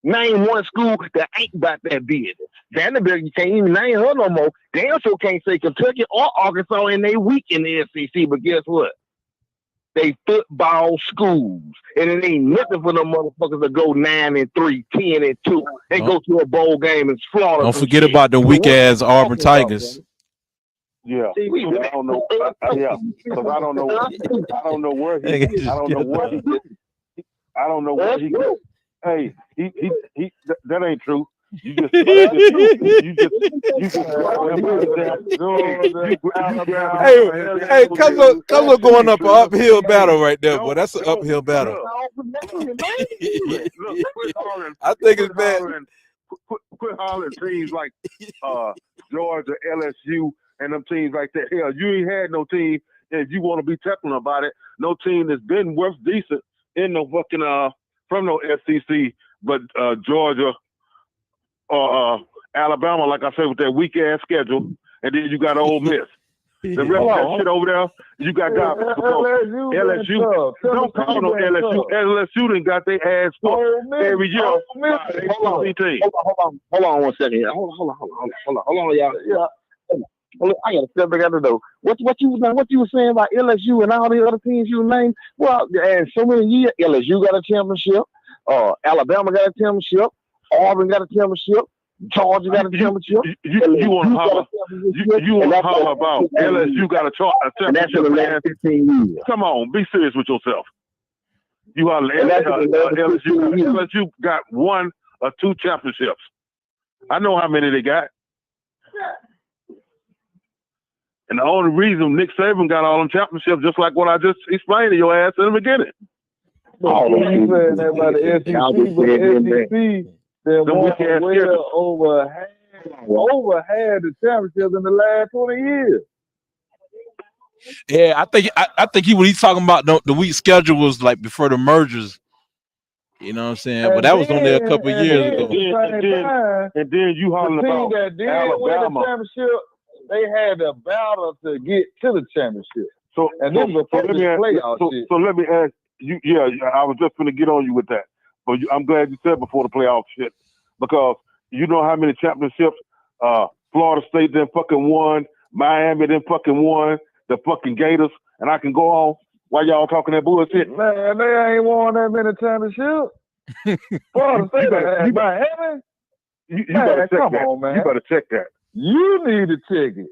Name one school that ain't about that business. Vanderbilt, you can't even name her no more. Damn sure can't say Kentucky or Arkansas in they week in the SEC, but guess what? They football schools. And it ain't nothing for them motherfuckers to go 9-3, 10-2, and go to a bowl game and slaughter. Don't forget about the weak ass Auburn Tigers. Yeah, I don't know. Yeah, because I don't know where he. I don't know where he. Hey, he. That ain't true. You just Hey, Cuzzo going up an uphill battle right there, boy. That's an uphill battle. I think it's bad. Quit hollering teams like Georgia, LSU, and them teams like that. Hell, you ain't had no team. If you want to be technical about it, no team that's been worth decent in the fucking from no SEC, but Georgia or Alabama, like I said, with that weak ass schedule, and then you got Ole Miss. The rest of that shit over there, you got guys. LSU, don't call no LSU. LSU done got their ass fucked every year. Hold on 1 second. Hold on, y'all. Yeah. I gotta step back out the door. What you were saying about LSU and all the other teams you named? Well, and so many years, LSU got a championship. Alabama got a championship. Auburn got a championship. Georgia got a championship. You want to holler about LSU got a championship? And that's in the last 15 years. Come on, be serious with yourself. You are LSU got 1 or 2 championships. I know how many they got. And the only reason Nick Saban got all them championships, just like what I just explained to your ass in the beginning. Oh, you saying that about the SEC, but the SEC then won over half the championships in the last 20 years. Yeah, I think when he's talking about the week schedule was like before the mergers. You know what I'm saying? But that was only a couple of years ago. And then you hollering about Alabama. They had a battle to get to the championship. So let me ask you. Yeah, I was just going to get on you with that. But I'm glad you said before the playoff shit, because you know how many championships Florida State then fucking won, Miami then fucking won, the fucking Gators, and I can go on while y'all talking that bullshit. Man, they ain't won that many championships. Florida State, Miami. You better check that. On, man. You better check that. You need to check it.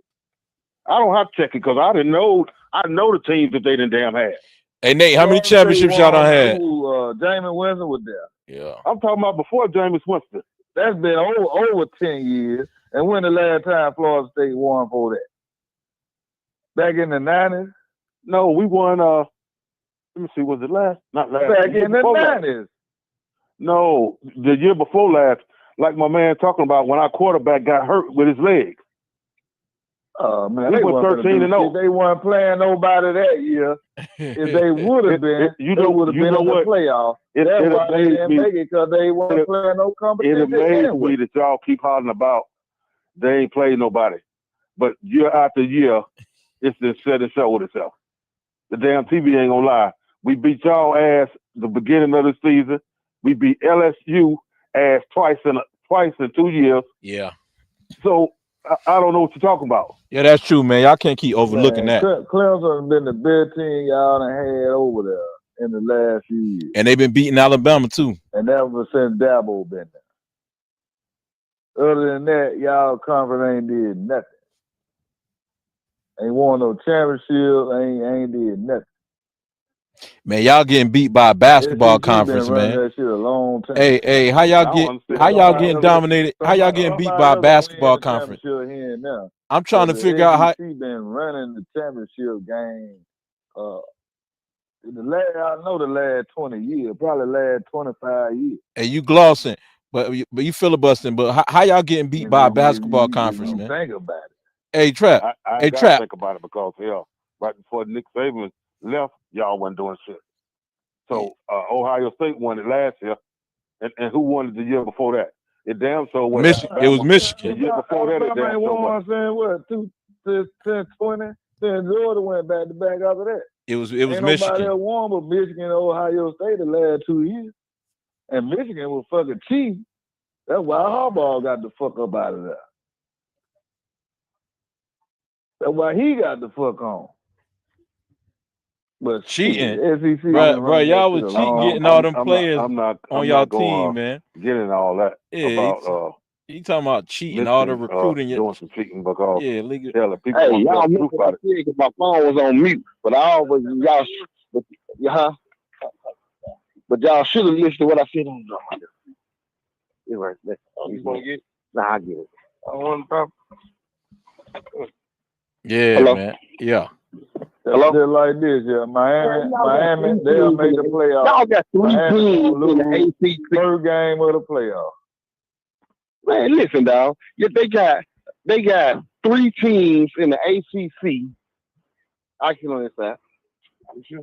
I don't have to check it because I didn't know. I know the teams that they didn't damn have. Hey Nate, how many championships y'all done had? Jameis Winston was there. Yeah, I'm talking about before Jameis Winston. That's been over 10 years. And when the last time Florida State won for that? Back in the 90s? No, we won. Let me see. Was it last? Not last. Back in the 90s. No, the year before last. Like my man talking about when our quarterback got hurt with his leg. Oh man, they were 13-0. They weren't playing nobody that year. If they would have been, they would have been in the playoffs. That's why they didn't make it, because they weren't playing no competition. It amazed me that y'all keep hollering about they ain't played nobody. But year after year, it's been set and show with itself. The damn TV ain't gonna lie. We beat y'all ass the beginning of the season. We beat LSU ass twice in 2 years. Yeah. So I don't know what you're talking about. Yeah, that's true, man. Y'all can't keep overlooking that. Clemson has been the best team y'all done had over there in the last few years. And they've been beating Alabama too. And ever since Dabo been there. Other than that, y'all conference ain't did nothing. Ain't won no championship, ain't did nothing. Man, y'all getting beat by a basketball conference, man. That shit a long time. Hey, how y'all getting dominated? How y'all getting beat by a basketball conference? I'm trying to figure out how. Been running the championship game. The last 20 years, probably last 25 years. Hey, you glossing, but you filibustering. But how y'all getting beat by a basketball conference, man? Think about it. Hey, Trap. I gotta think about it because right before Nick Saban left, y'all wasn't doing shit. So Ohio State won it last year. And who won it the year before that? It damn so was Michigan. It was Michigan. The year before that, it damn so was. Saying what? 2020. Then Georgia went back to back after that. It was Ain't Michigan. Nobody else won but Michigan and Ohio State the last 2 years. And Michigan was fucking cheap. That's why Harbaugh got the fuck up out of there. That's why he got the fuck on. But cheating, SEC, bro, y'all was cheating getting all them players on y'all team, man. Getting all that about you talking about cheating, all the recruiting, doing some cheating because legal. People hey, y'all missed what I said because my phone was on mute, but I always but y'all should have listened to what I said on the. You right there. You want to get? Nah, I get it. I want to. Yeah, hello? Man. Yeah. Hello? Just like this, yeah. Miami, they'll make the playoffs. Y'all got 3 teams in the ACC. Third game of the playoffs. Man, listen, dog. Yeah, they got 3 teams in the ACC. I can understand. Yeah.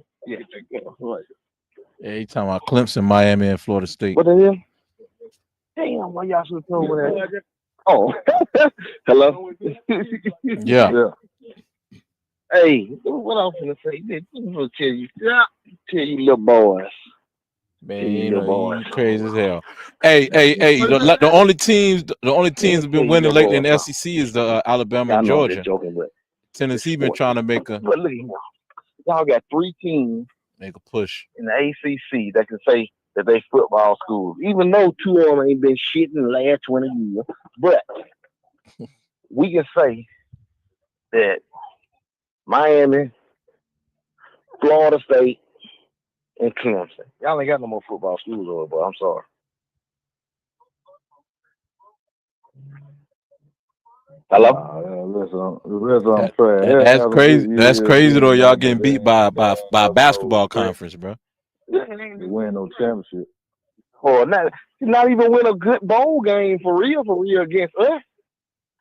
Yeah, you talking about Clemson, Miami, and Florida State. What the hell? Damn, why y'all should have told me that? Oh, hello. Yeah. Hey, what I'm gonna say? I'm gonna tell you little boys. Man, you crazy as hell. Hey, the only teams have been winning lately in the SEC is the Alabama and Georgia. Tennessee been trying to make a. But look, y'all got 3 teams make a push in the ACC that can say that they football schools, even though 2 of them ain't been shit in the last 20 years. But we can say that Miami, Florida State, and Clemson. Y'all ain't got no more football schools over, but I'm sorry. Hello? Listen, that's crazy. That's crazy though. Y'all getting beat by a basketball conference, bro. You win no championship. Or not even win a good bowl game for real against us.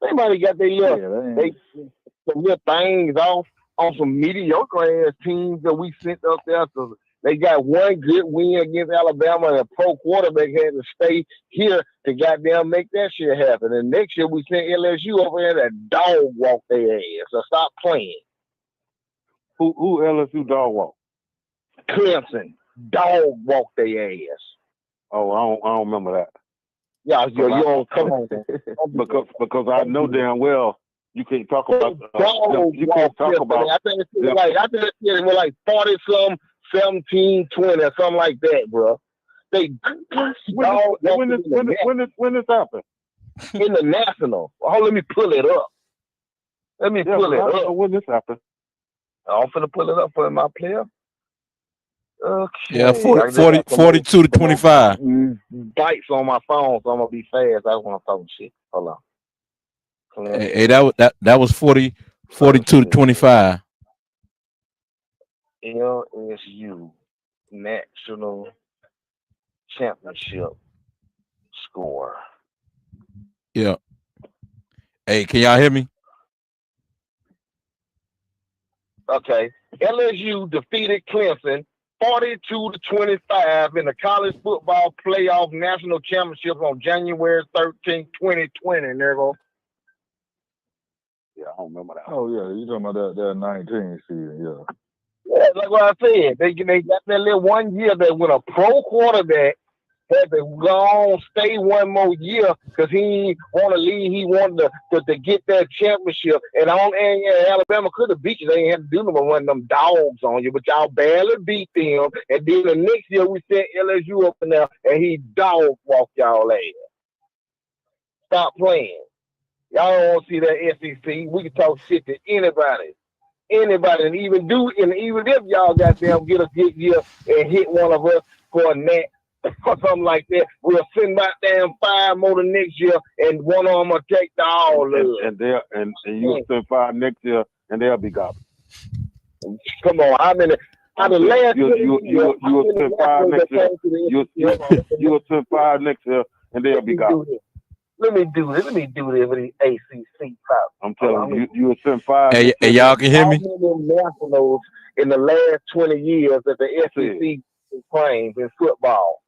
They might have got some little things off on some mediocre ass teams that we sent up there. So they got 1 good win against Alabama, and a pro quarterback had to stay here to goddamn make that shit happen. And next year we sent LSU over there to dog walk their ass. So stop playing. Who LSU dog walk? Clemson dog walk their ass. Oh, I don't remember that. Yeah, you don't come on. because I know damn well you can't talk about you can't talk about. I think it was like 40-some, 17, 20, or something like that, bro. They when this happened? In the national. Oh, let me pull it up. Pull it up. When this happened? I'm finna pull it up for my player. Okay. Yeah, 42 to 25. Bites on my phone, so I'm gonna be fast. That's when I'm talking shit. Hold on. Hey, that was 42 to 25. LSU National Championship score. Yeah. Hey, can y'all hear me? Okay. LSU defeated Clemson 42 to 25 in the college football playoff national championship on January 13, 2020. Nervo. Yeah, I don't remember that. Oh yeah, you talking about that 19 season? Yeah. Yeah, like what I said, they got that little 1 year that when a pro quarterback had to go on, stay 1 more year because he didn't want to leave. He wanted to get that championship. And Alabama could have beat you. They ain't had to do no one of them dogs on you, but y'all barely beat them. And then the next year we sent LSU up in there and he dog walked y'all ass. Stop playing. Y'all don't want to see that SEC. We can talk shit to anybody, and even if y'all goddamn get a good year and hit one of us for a net or something like that, we'll send back damn 5 more the next year, and one of them will take the all of it. And you'll send 5 next year, and they'll be garbage. Come on, you will send 5 next year. You will send 5 next year, and they'll be garbage. Let me do this for the ACC pop. I'm telling you, you will send 5. Hey, y'all can hear me? Nationals in the last 20 years that the SEC claims in football.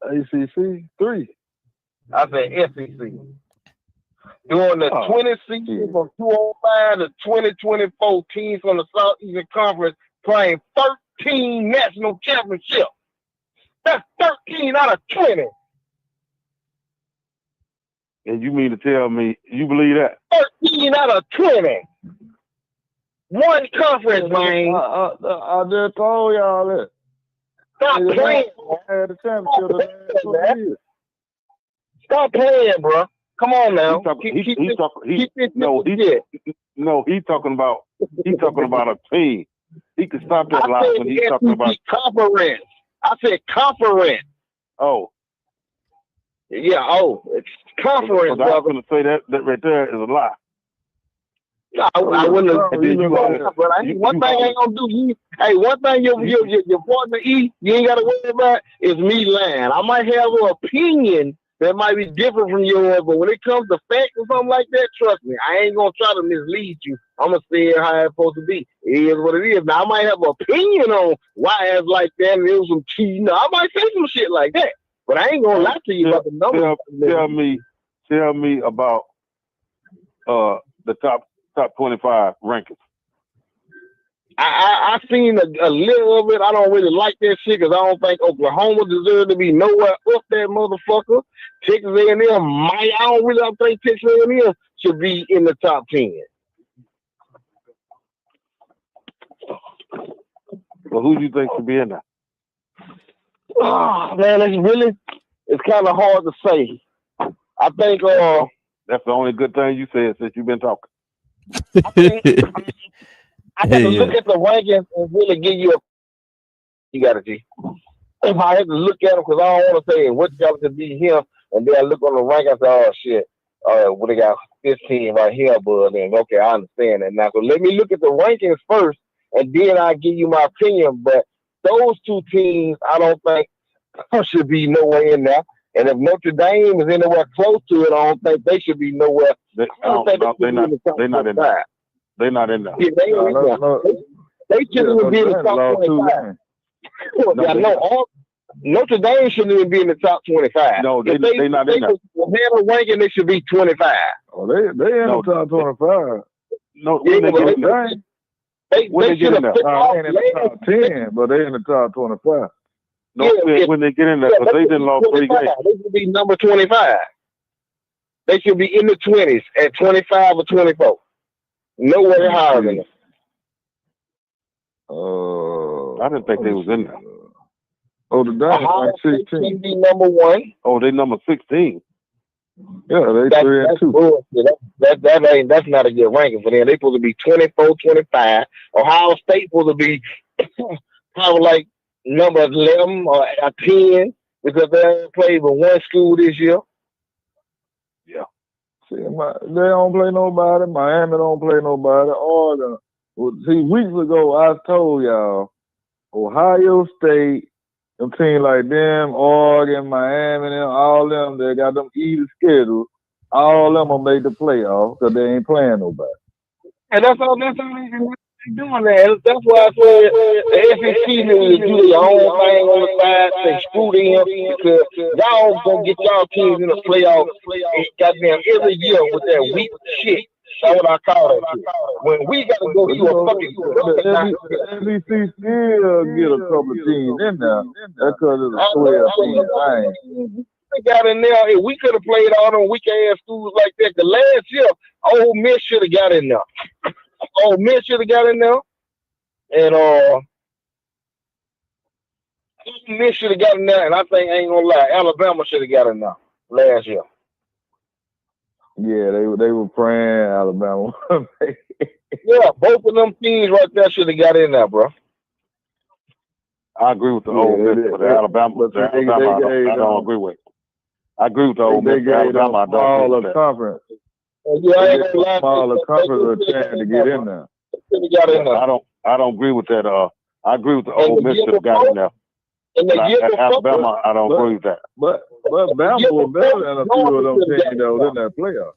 ACC 3. I said SEC. During the 20 season from 2005 to 2024, teams from the Southeastern Conference playing 13 national championships. That's 13 out of 20. And you mean to tell me you believe that? 13 out of 20. One conference, man. I just told y'all that. Stop playing. Had the championship the last 20 years. Stop playing, bro. Come on now. He's talking about a team. He can stop that lie when he's talking about conference. I said conference. Oh. Yeah, it's conference. I was going to say that right there is a lie. No, I wouldn't have. One thing I ain't gonna do. One thing your partner you ain't gotta worry about is me lying. I might have an opinion that might be different from yours, but when it comes to facts or something like that, trust me, I ain't gonna try to mislead you. I'm gonna say it how it's supposed to be. It is what it is. Now I might have an opinion on why it's like that, and it was some cheating. I might say some shit like that, but I ain't gonna lie to you about the numbers. Tell me about the top 25 rankings. I seen a little of it. I don't really like that shit because I don't think Oklahoma deserves to be nowhere up that motherfucker. Texas A&M I don't think Texas A&M should be in the top 10. Well, who do you think should be in there? Oh, man, it's kind of hard to say. I think that's the only good thing you said since you've been talking. I got to look at the rankings and really give you you got to G. If I had to look at them, because I don't want to say what y'all could be here, and then I look on the rank, I say, oh shit, well, they got 15 right here, but then okay, I understand that now. So let me look at the rankings first, and then I give you my opinion. But those two teams, I don't think should be nowhere in there. And if Notre Dame is anywhere close to it, I don't think they should be nowhere. They're not in there. They're not in there. Yeah, they shouldn't even be in the top 25. Notre Dame shouldn't even be in the top 25. No, they're not in there. If they had a ranking, they should be 25. Oh, they in the top 25. No, when they get in there. They should have put in the top 10, but they in the top 25. No, when they get in there, because they didn't lose 3 games. They should be number 25. They should be in the 20s at 25 or 24. Nowhere higher than them. I didn't think they was in there. Oh, the Dynasty like 16. Be number 1. Oh, they number 16. Yeah, they 3-2. That's not a good ranking for them. They supposed to be 24, 25. Ohio State supposed to be probably like number 11 or 10 because they only played with one school this year. Yeah. See, they don't play nobody. Miami don't play nobody. Weeks ago, I told y'all, Ohio State, them teams like them, Oregon, Miami, them, all them, they got them easy schedule. All them will make the playoffs because they ain't playing nobody. And that's all they doing that. That's why I said the SEC needs to do their own thing on the side. They screw them because y'all gonna get y'all teams in the playoffs goddamn every year with that weak shit. That's what I call that shit. When we gotta go through a fucking the SEC still get a couple of teams in there. That's because it's a 12-team thing. They got in there. If we could have played all them weak ass schools like that, the last year, Ole Miss should have got in there. Ole Miss should have got in there, and Ole Miss should have got in there. And I think I ain't gonna lie, Alabama should have got in there last year. Yeah, they were praying Alabama. Yeah, both of them teams right there should have got in there, bro. I agree with the Ole Miss, but the Alabama, I don't agree with. I agree with the Ole Miss. Alabama, I don't agree with that. Conference. Yeah, I ain't gonna lie. Smaller conference a chance to get in there. I don't agree with that. I agree with the Ole Miss should have got in there. Alabama, I don't agree with that. But Bama was better than a few of them teams that was in that playoff.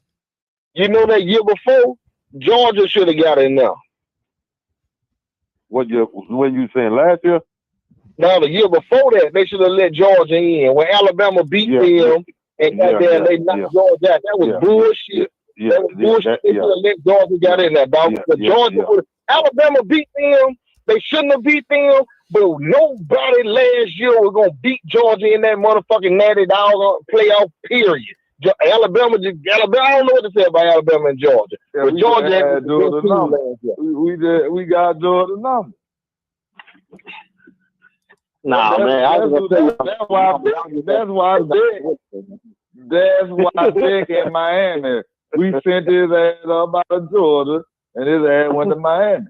You know that year before, Georgia should have got in there. What you saying last year? Now the year before that, they should have let Georgia in. When Alabama beat them and they knocked Georgia out, that was bullshit. That was bullshit. They should have let Georgia get in there, dog. Alabama beat them. They shouldn't have beat them. But nobody last year was gonna beat Georgia in that motherfucking natty dog playoff period. Alabama, I don't know what to say about Alabama and Georgia. Yeah, but Georgia had Georgia number. We got Georgia number. Nah, man. That's why Dick in Miami. We sent his ass up out of Georgia, and his ass went to Miami.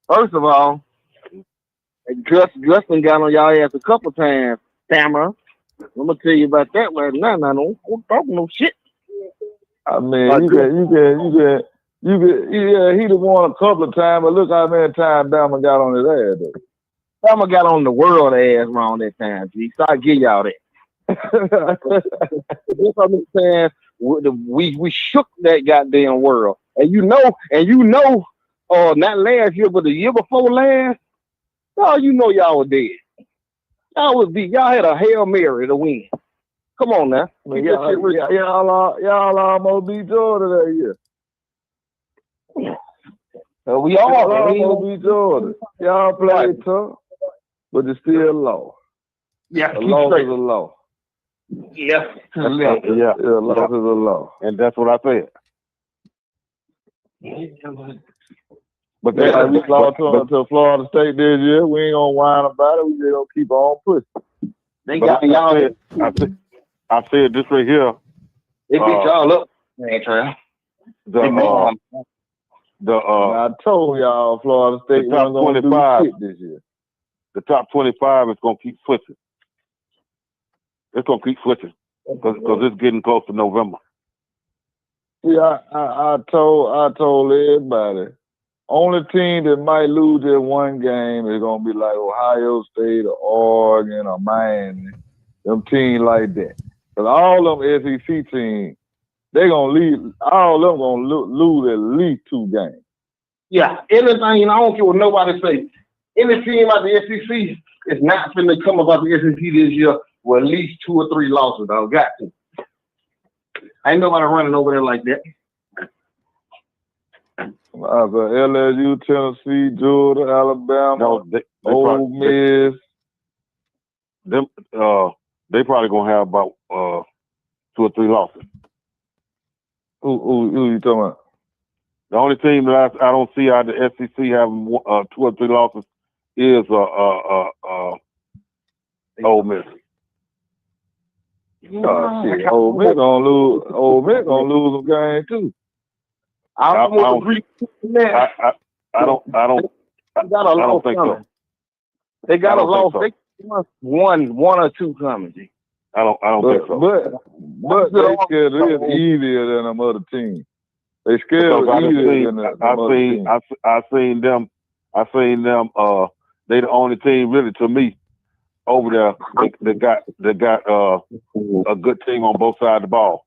First of all, Justin got on y'all ass a couple times, Tamara. I'm gonna tell you about that right now. I don't talking no shit. I mean, you can. He done won a couple of times, but look how many times Bama got on his ass, though. Bama got on the world ass around that time, G. So I give y'all that. That's what I'm saying. We shook that goddamn world. And you know, not last year, but the year before last, y'all were dead. Y'all had a Hail Mary to win. Come on now. Y'all almost beat Georgia that year. We all almost beat Georgia. Y'all played tough, but it's still low. Yeah, a loss is a loss. Yeah. A loss is a loss. And that's what I said. But we lost to Florida State this year. We ain't gonna whine about it. We just gonna keep on pushing. They got y'all. I said this right here. They beat y'all up, man, Trail. I told y'all Florida State the top 25 this year. The top 25 is gonna keep switching. It's gonna keep switching because it's getting close to November. See, I told everybody. Only team that might lose that one game is gonna be like Ohio State or Oregon or Miami. Them teams like that. Cause all them SEC teams, they gonna leave. All of them gonna lose at least 2 games. Yeah, anything. I don't care what nobody say. Any team out the SEC is not finna come about the SEC this year with at least 2 or 3 losses. Dog, got to. Ain't nobody running over there like that. LSU, Tennessee, Georgia, Alabama, Ole Miss. They probably gonna have about 2 or 3 losses. Who you talking about? The only team that I don't see out of the SEC having 2 or 3 losses is Ole Miss. Oh shit! Ole Miss gonna lose. Ole Miss gonna lose a game too. I don't agree. I don't think so. They got a loss. They one or 2 coming. G. I don't think so. But they schedule is easier than them other teams. They schedule easier than the other teams. I seen them. They the only team really to me over there. They got a good team on both sides of the ball.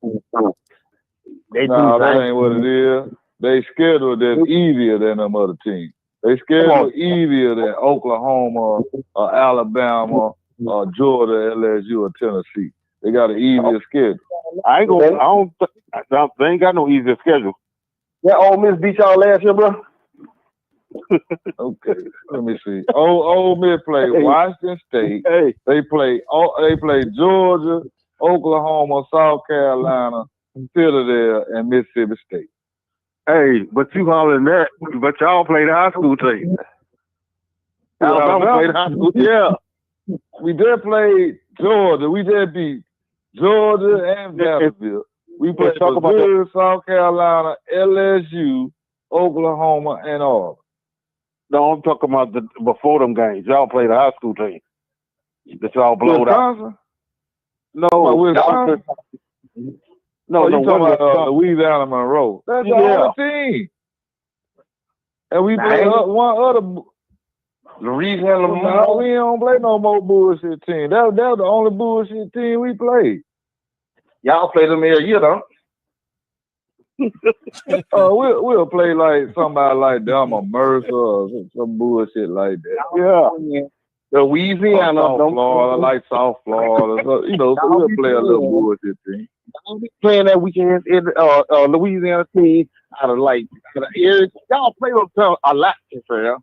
That ain't what it is. They schedule that's easier than them other teams. They schedule easier than Oklahoma or Alabama or Georgia, LSU, or Tennessee. They got an easier schedule. They ain't got no easier schedule. Yeah, Ole Miss beat y'all last year, bro. Okay, let me see. Ole Miss played Washington State. They play Georgia, Oklahoma, South Carolina, Philadelphia, and Mississippi State. Hey, but you hollering that, but y'all played high school team. Alabama played high school. Yeah. We just played Georgia. We just beat Georgia and Vanderbilt. We played Missouri, South Carolina, LSU, Oklahoma, and Auburn. No, I'm talking about before them games. Y'all played a high school team. That y'all blowed out. No, Wisconsin. No, you talking about Louisiana Monroe. That's the only team. And we play one other. Louisiana Monroe. We don't play no more bullshit team. That was the only bullshit team we played. Y'all play them every year, though. We'll play like somebody like them, a Mercer or some bullshit like that. Yeah. Louisiana, South Florida. So, so we'll play a little bullshit thing. I'll be playing that weekend in Louisiana team out of areas. Y'all play with a lot, fair.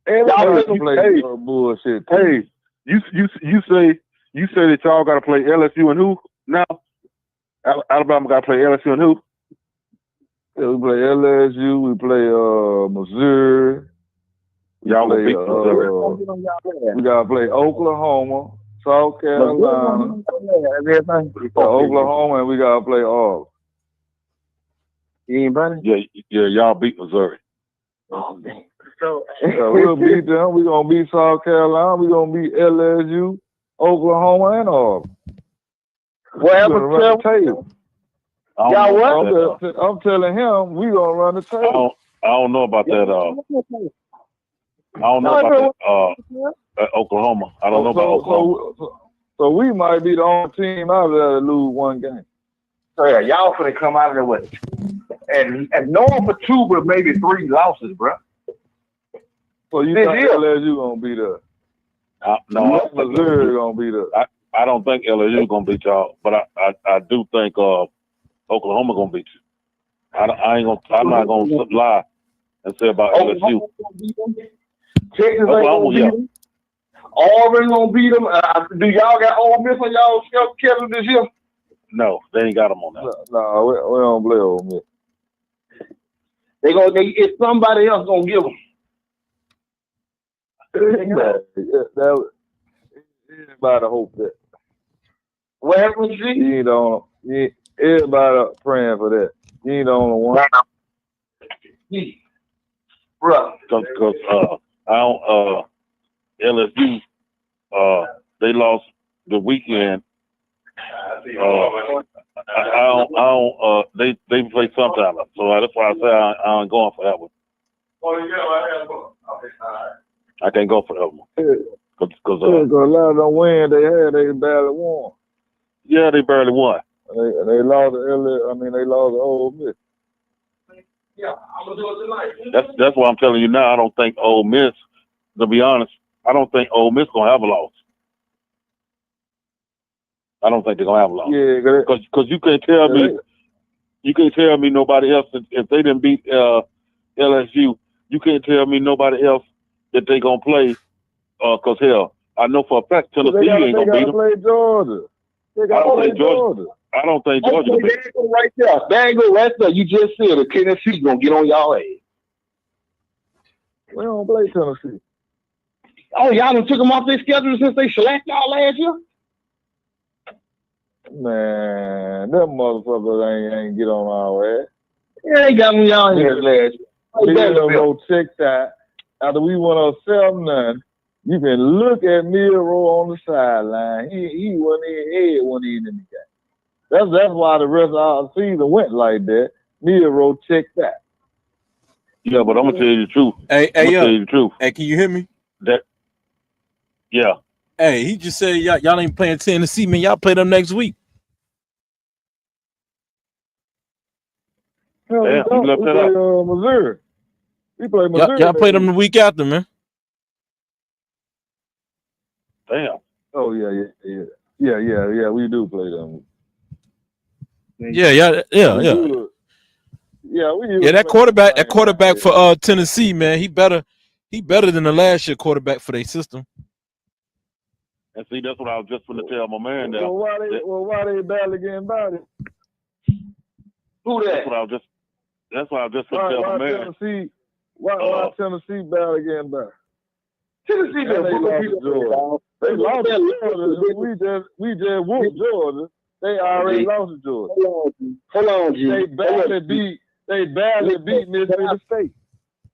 Y'all play bullshit. Hey, you say that y'all got to play LSU and who now? Alabama got to play LSU and who? Yeah, we play LSU. We play Missouri. Y'all will beat Missouri. We got to play Oklahoma, South Carolina, Oklahoma, and we got to play Auburn. Anybody? Yeah, y'all beat Missouri. Oh, dang. So we'll beat them. We're going to beat South Carolina. We're going to beat LSU, Oklahoma, and Auburn. What happened to table? Y'all what? I'm telling him we're going to run the table. I don't know about that. I don't know about that, Oklahoma. I don't know about Oklahoma. So we might be the only team out of there to lose one game. So yeah, y'all finna come out of there with and knowing for 2 but maybe 3 losses, bro. So you think LSU gonna beat us? No, Missouri gonna beat us. I don't think LSU gonna beat y'all, but I do think Oklahoma gonna beat you. I'm not gonna lie and say about LSU. Texas ain't gonna beat them. Auburn gonna beat them. Do y'all got Ole Miss on y'all schedule this year? No, they ain't got them on that. No, we don't play Ole Miss. It's somebody else gonna give them. Everybody hope that. What happened, G? Everybody praying for that. You ain't the only one. Bro. Because LSU they lost the weekend. They play sometime, so that's why I say I ain't going for that one. I can't go for that one. Because a lot of them win they barely won. Yeah, they barely won. They lost they lost to Ole Miss. Yeah, I'm gonna do it tonight. That's why I'm telling you now. I don't think Ole Miss. To be honest, I don't think Ole Miss gonna have a loss. I don't think they're gonna have a loss. Yeah, because you can't tell me. You can't tell me nobody else if they didn't beat LSU. You can't tell me nobody else that they gonna play. Cause hell, I know for a fact Tennessee ain't gonna beat them. Play Georgia. They gotta play Georgia. I don't think Georgia. Okay, there you go right there. There you go right there. You just said it. Tennessee gonna get on y'all ass. We don't play Tennessee. Oh, y'all done took them off their schedule since they shellacked y'all last year? Man, them motherfuckers ain't get on our ass. Yeah, they got on y'all ass last year. We go check that. After we went on 7-9, you can look at Miro on the sideline. He wasn't in the game. That's why the rest of our season went like that. Miro checked that. Yeah, but I'm gonna tell you the truth. Hey, tell you the truth. Hey, can you hear me? Yeah. Hey, he just said y'all ain't playing Tennessee, man. Y'all play them next week. We play Missouri. We play Missouri. Y'all play them the week after, man. Damn. Oh yeah. We do play them. Yeah. Yeah, that quarterback for Tennessee, man, he better than the last year quarterback for their system. And see, that's what I was just going to tell my man there. Why they barely getting by it? Who that? That's what I was just going to tell my man. Why Tennessee barely getting by? Tennessee they lost to Georgia. They lost to Georgia. We just whooped Georgia. They already lost to Georgia. Hold on, G. They barely beat Mississippi State.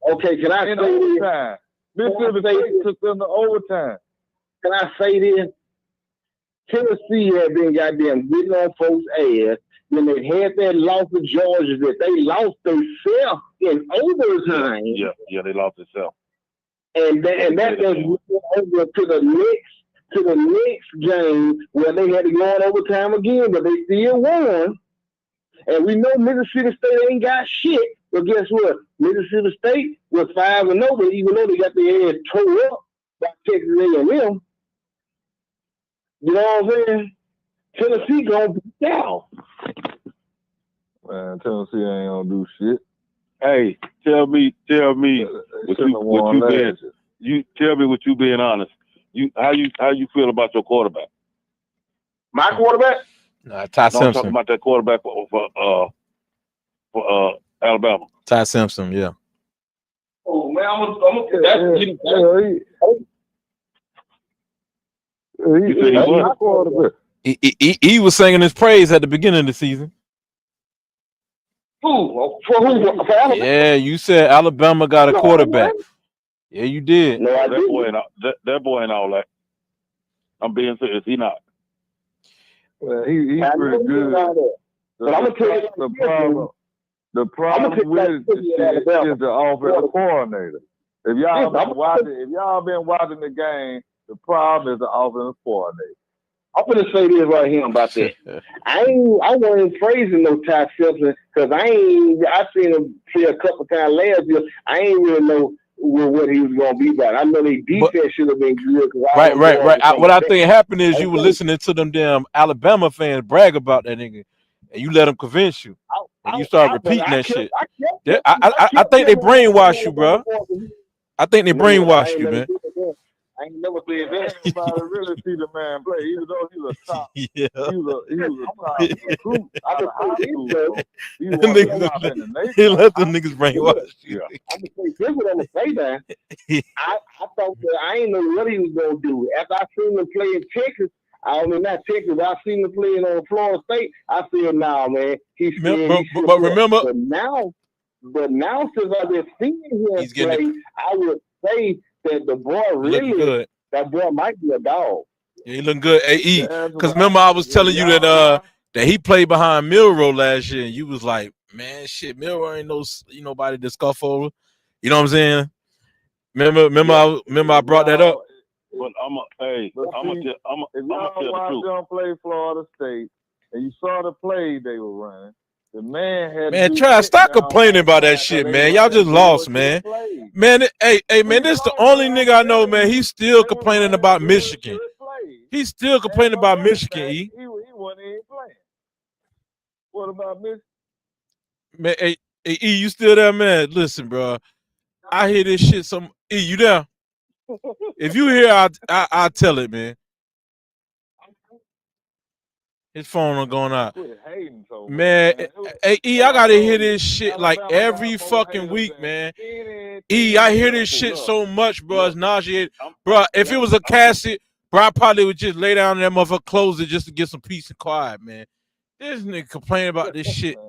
Okay, can I in say overtime? Mississippi State took them to overtime. Can I say this? Tennessee had been goddamn getting on folks' ass when they had that loss to Georgia that they lost themselves in overtime. Yeah, they lost themselves. And that just went over to the next game where they had to go in overtime again, but they still won. And we know Mississippi State ain't got shit. But guess what? Mississippi State was 5-0, but even though they got their head tore up by Texas A&M, you know what I'm saying? Tennessee gonna be down. Man, Tennessee ain't gonna do shit. Hey, tell me what you tell me what you being honest. How you feel about your quarterback? My quarterback? Ty I'm Simpson. talking about that quarterback for Alabama. Ty Simpson, yeah. Oh man, He's my quarterback. He was singing his praise at the beginning of the season. Who? For Alabama? Yeah, you said Alabama got a quarterback. Yeah, you did. No, that boy ain't all that. I'm being serious. He not. Well, he's pretty good. But I'm gonna tell you the problem with it is the offensive coordinator. If y'all been watching the game, the problem is the offensive coordinator. I'm gonna say this right here about that. I wasn't praising no Ty Simpson because I seen him play a couple times last year. I ain't really know what he was gonna be about. I know their defense should have been good. Right. What I think happened is you were listening to them damn Alabama fans brag about that nigga, and you let them convince you, and you start repeating that shit. I think they brainwash you, bro. I think they brainwash you, man. I ain't never played that. Nobody really see the man play, even though he was a top. Yeah. He was a top recruit out of high school. So he was one of the top in the nation. He let them niggas brainwash you. I'm gonna say this what I'm gonna say now. I thought that I ain't know what he was gonna do. After I seen him play in Texas, I mean not Texas, but I seen him playing on Florida State. I said, nah, man, he's scared. But remember, but now since I've been seeing him play, I would say that the boy really, that boy might be a dog. Yeah, he looking good. Hey, because remember I was telling you that he played behind Milroe last year, and you was like, man, shit, Milroe ain't nobody to scuff over. You know what I'm saying? Remember I brought that up. But I'm gonna tell if y'all watched them play Florida State and you saw the play they were running, the man try stop complaining about that shit, man. Y'all just lost, man. Man, hey, man, this is the only nigga I know, man. He's still complaining about Michigan. He's still complaining about Michigan. He wasn't even playing. What about Michigan? Man, hey, E, you still there, man? Listen, bro. I hear this shit. E, you there? If you hear, I'll tell it, man. His phone not going out. Man, hey, E, I gotta hear this shit like every fucking week, man. E, I hear this shit so much, bro. It's nauseating. Bro, if it was a cassette, bro, I probably would just lay down in that motherfucker, close it just to get some peace and quiet, man. This nigga complaining about this shit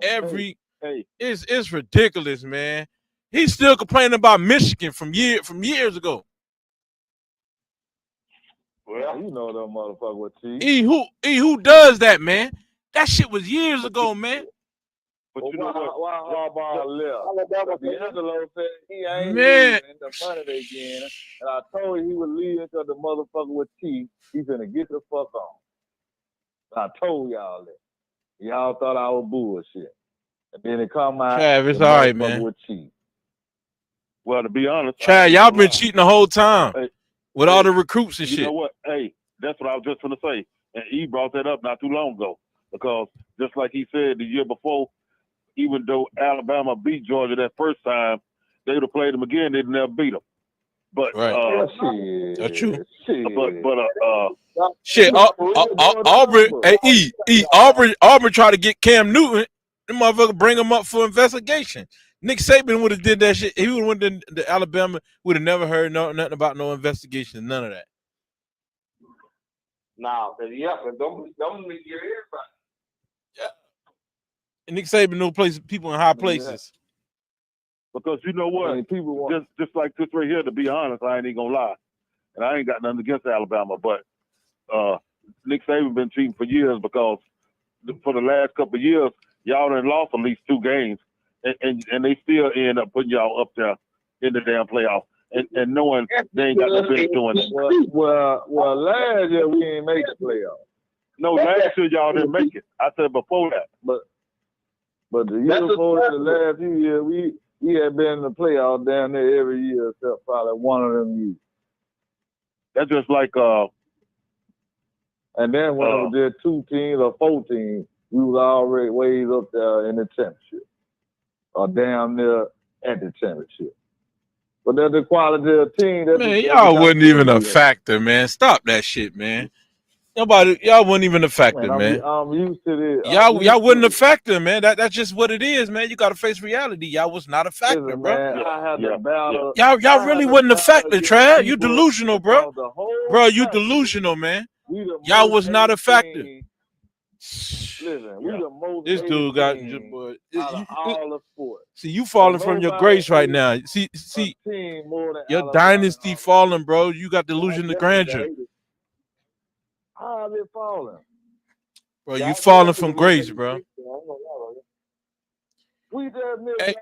it's ridiculous, man. He's still complaining about Michigan from years ago. Well, you know that motherfucker with cheese. Who does that, man? That shit was years ago, man. But you know what? Why Harbaugh left? D'Angelo said he ain't leaving the money they getting. And I told you he was leaving because the motherfucker with cheese. He's gonna get the fuck on. I told y'all that. Y'all thought I was bullshit. And then it come out. Travis, all right, man. With cheese. Well, to be honest, Chad, y'all been cheating the whole time with all the recruits and shit. You know what? Hey, that's what I was just gonna say. And he brought that up not too long ago because just like he said the year before, even though Alabama beat Georgia that first time, they would have played them again. They'd never beat them. But that's true. Auburn, Auburn tried to get Cam Newton. The motherfucker bring him up for investigation. Nick Saban would have did that shit. He would have went to Alabama. Would have never heard nothing about no investigation. None of that. Nah, but don't get everybody. Yeah. And Nick Saban knows people in high places. Because you know what? Just like this right here, to be honest, I ain't even gonna lie. And I ain't got nothing against Alabama, but Nick Saban been cheating for years because for the last couple of years, y'all done lost at least 2 games. And they still end up putting y'all up there in the damn playoff. And knowing they ain't got no business doing it. Well, last year we didn't make the playoff. No, last year y'all didn't make it. I said before that. But the year before that, the last few years, we had been in the playoffs down there every year except probably one of them years. That's just like and then when it was just 2 teams or 4 teams, we was already ways up there in the championship or down there at the championship. But that's the quality of the team. Man, y'all wasn't even a factor, man. Stop that shit, man. Y'all wasn't even a factor, man. I'm used to this. Y'all wasn't a factor, man. That's just what it is, man. You gotta face reality. Y'all was not a factor, Listen, bro. Man, I had to battle. Y'all really wasn't a factor, Trav. You delusional, bro. Bro, you delusional, man. Y'all was not a factor. Listen, we the most. This dude got all the sports. See, you falling from your grace right now. See, your dynasty falling, bro. You got delusion of grandeur. How they falling? Bro, you falling from grace, bro. We just missed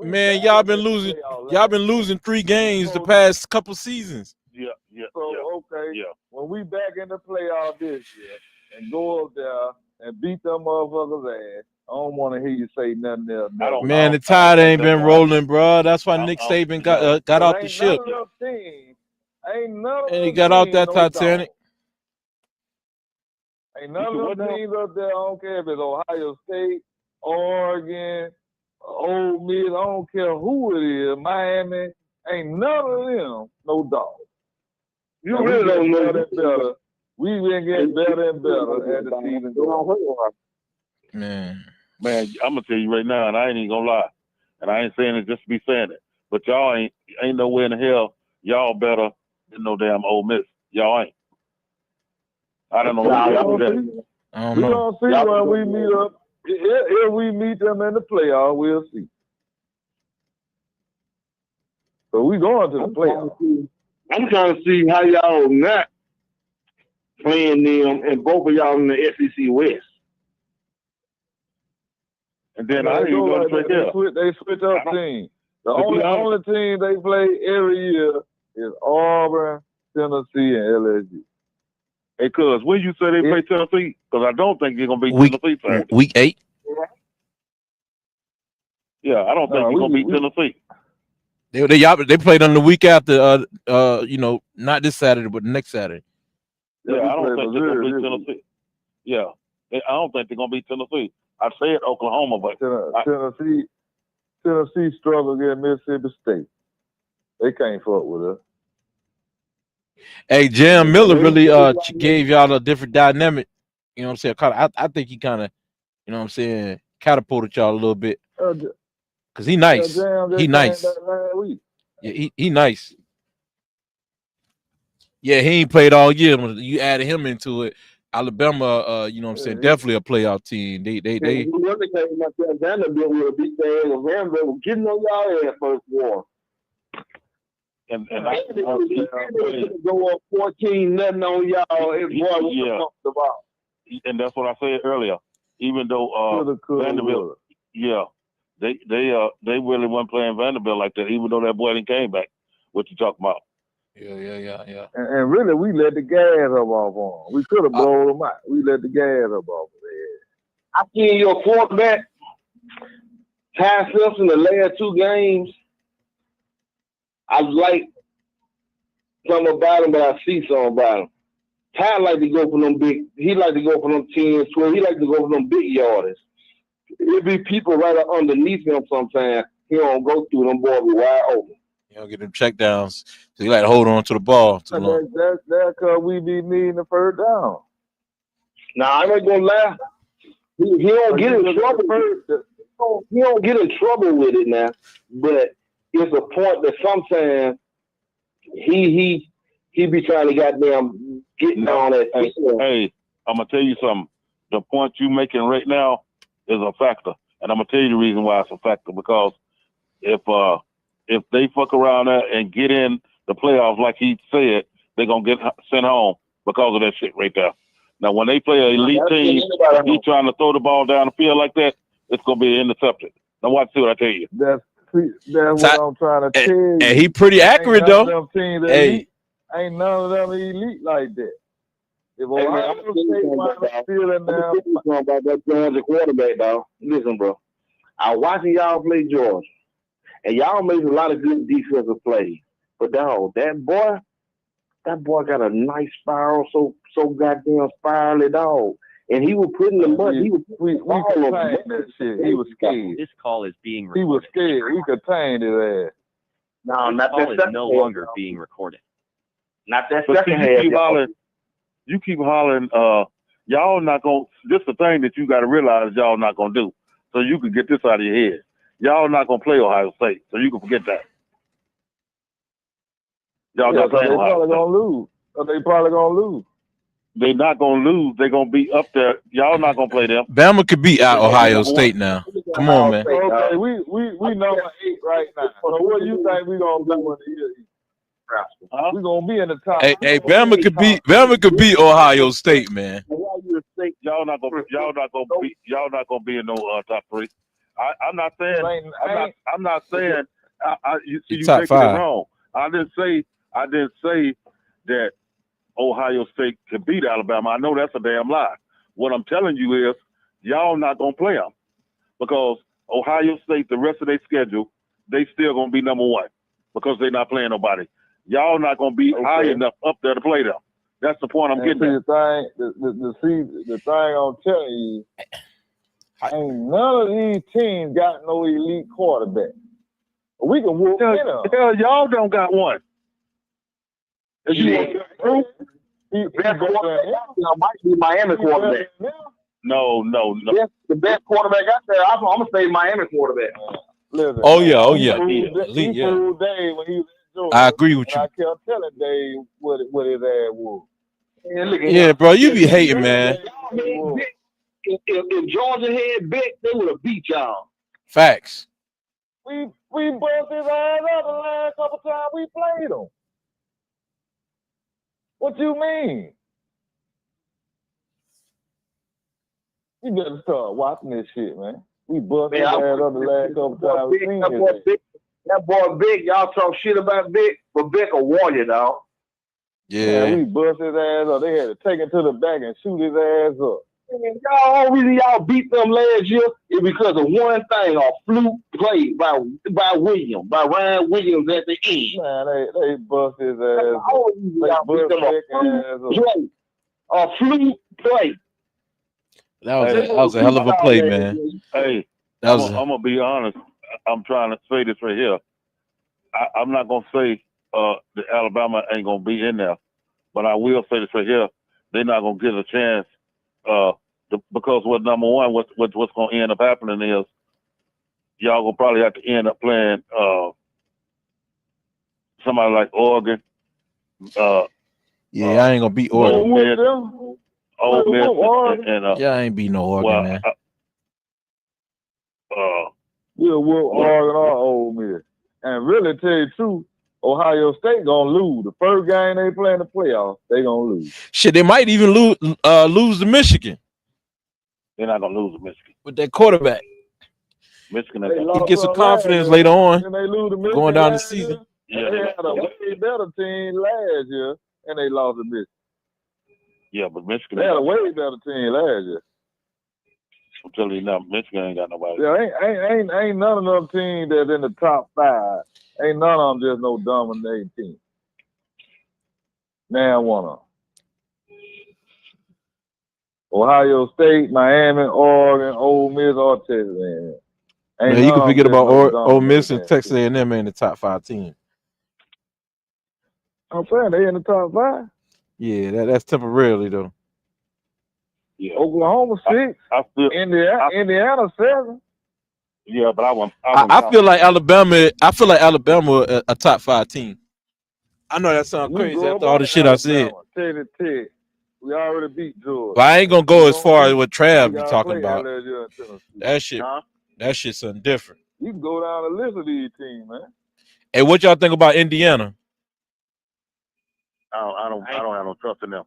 man, y'all been losing 3 games the past couple seasons. When we back in the playoff this year and go up there and beat them motherfuckers ass, I don't want to hear you say nothing else. Man, the tide ain't been rolling, bro. That's why Nick Saban got off the ship. And he got out that Titanic. Ain't none of them teams up there. I don't care if it's Ohio State, Oregon, Ole Miss. I don't care who it is. Miami. Ain't none of them no dog. You really don't know better. We been getting better and better as the season goes on. Man, I'm gonna tell you right now, and I ain't even gonna lie, and I ain't saying it just to be saying it, but y'all ain't nowhere in the hell y'all better than no damn Ole Miss. Y'all ain't. I don't know. We don't see when we meet up. If we meet them in the playoffs, we'll see. So we going to the playoffs. I'm trying to see how y'all not playing them and both of y'all in the SEC West. And then I didn't go straight there. They switch up teams. The only team they play every year is Auburn, Tennessee, and LSU. Hey, cuz, when you say they play Tennessee, because I don't think they're going to beat Tennessee Saturday. Week 8? Yeah, I don't think they're going to beat Tennessee. They played on the week after, not this Saturday, but next Saturday. Yeah, I don't think they're going to beat Tennessee. Yeah, I don't think they're going to beat Tennessee. I said Oklahoma, but Tennessee struggled against Mississippi State. They can't fuck with us. Hey, Jam Miller really gave y'all a different dynamic. You know what I'm saying? I think he kind of, you know what I'm saying, catapulted y'all a little bit. Cause he nice. He nice. Yeah, he nice. Yeah, he ain't played all year. You added him into it. Alabama, you know what I'm saying, definitely a playoff team. They Vanderbilt will beat their ass. Vanderbilt was getting on y'all ass first war. And I go up 14-0 on y'all. And that's what I said earlier. Even though Vanderbilt, they really weren't playing Vanderbilt like that. Even though that boy didn't came back. What you talking about? Yeah. And really, we let the gas up off on them. We could have blown them out. We let the gas up off of their I seen your quarterback, Ty Simpson, the last 2 games. I like something about him, but I see something about him. Ty like to go for them big. He like to go for them 10, 12. He like to go for them big yarders. It be people right underneath him sometimes. He don't go through them boys be wide open. You don't get them checkdowns. So you like to hold on to the ball too long. That's because we be needing the first down. Nah, I ain't gonna lie. He don't get in trouble. He don't get in trouble with it now. But it's a point that sometimes he be trying to goddamn get on that. Hey, I'm gonna tell you something. The point you making right now is a factor, and I'm gonna tell you the reason why it's a factor. Because if they fuck around there and get in the playoffs like he said, they're gonna get sent home because of that shit right there. Now, when they play an elite team, he trying to throw the ball down the field like that, it's gonna be intercepted. Now, watch what I tell you. That's what I'm trying to tell you. And he pretty accurate though. Hey, ain't none of them elite like that. If Ohio State might feel it now, about that Georgia quarterback, dog. Listen, bro. I was watching y'all play Georgia, and y'all made a lot of good defensive plays. But dog, that boy got a nice spiral, so goddamn spirally, dog. And he was putting the money. He was that shit. He was scared. This call is being recorded. He was scared. We contained his ass. No, not This that call is no longer being recorded. Not that But second see, half. you keep hollering, y'all not gonna, this the thing that you gotta realize y'all not gonna do. So you can get this out of your head. Y'all not gonna play Ohio State, so you can forget that. Y'all not playing Ohio State. They probably gonna lose. They not gonna lose. They gonna be up there. Y'all not gonna play them. Bama could beat out Ohio State now. Come on, man. Okay, we number 8 right now. So what do you think we gonna do in the year? We gonna be in the top. Hey, Bama could beat Ohio State, man. Y'all not gonna be in no top 3. I'm not saying. I'm not saying. You top taking 5. it wrong. I didn't say that Ohio State can beat Alabama. I know that's a damn lie. What I'm telling you is y'all not gonna play them because Ohio State, the rest of their schedule, they still gonna be number 1 because they're not playing nobody. Y'all not gonna be high enough up there to play them. That's the point I'm getting at. The thing I'm telling you, ain't none of these teams got no elite quarterback. We can whoop them. Hell, y'all don't got one. Might be Miami quarterback. No. The best quarterback out there. I'm gonna say Miami quarterback. Listen, Oh yeah. He fooled Dave when he was in Georgia. I agree with you. I kept telling Dave what his ass was. Yeah, bro, you be hating, man. If Georgia had bet, they would have beat y'all. Facts. We bust his ass up the last couple times we played him. What you mean? You better start watching this shit, man. We bust his ass up the last couple times we seen that boy Big, y'all talk shit about Big, but Big a warrior, dog. Yeah. Man, we bust his ass up. They had to take him to the back and shoot his ass up. And y'all, reason y'all beat them last year is because of one thing, a fluke play by Ryan Williams at the end. Man, they bust his ass up. They bust his ass up. A fluke play. That was a hell of a play, man. Hey, I'm gonna be honest. I'm trying to say this right here. I'm not gonna say that Alabama ain't gonna be in there, but I will say this right here. They're not gonna get a chance. Because what number one, what's going to end up happening is y'all gonna probably have to end up playing somebody like Oregon. I ain't gonna beat Oregon. Ole Miss and I ain't beat no Oregon, man. We'll whoop Oregon or Ole Miss, and really tell you the truth, Ohio State gonna lose the first game they play in the playoffs. They gonna lose. Shit, they might even lose to Michigan. They're not gonna lose to Michigan with that quarterback. Michigan, he gets some confidence later on. And they lose to Michigan going down the season. Yeah, they had a way better team last year, and they lost to Michigan. Yeah, but Michigan. They had a way better team last year. I'm telling you now, Michigan ain't got nobody. Yeah, ain't none of them teams that's in the top 5. Ain't none of them just no dominating team. Now one of them. Ohio State, Miami, Oregon, Ole Miss, or Texas A&M. Man, you can forget about Ole Miss and Texas A&M in the top 5 teams. I'm saying they in the top 5. Yeah, that's temporarily though. Yeah. Oklahoma 6. Indiana 7. Yeah, but I feel like Alabama. I feel like Alabama a top 5 team. I know that sounds crazy after all the shit I said. Tennessee. We already beat Georgia. But I ain't gonna go as far as what Trav be talking about. That shit. Huh? That shit's something different. You can go down the list of these teams, man. Hey, what y'all think about Indiana? I don't have no trust in them.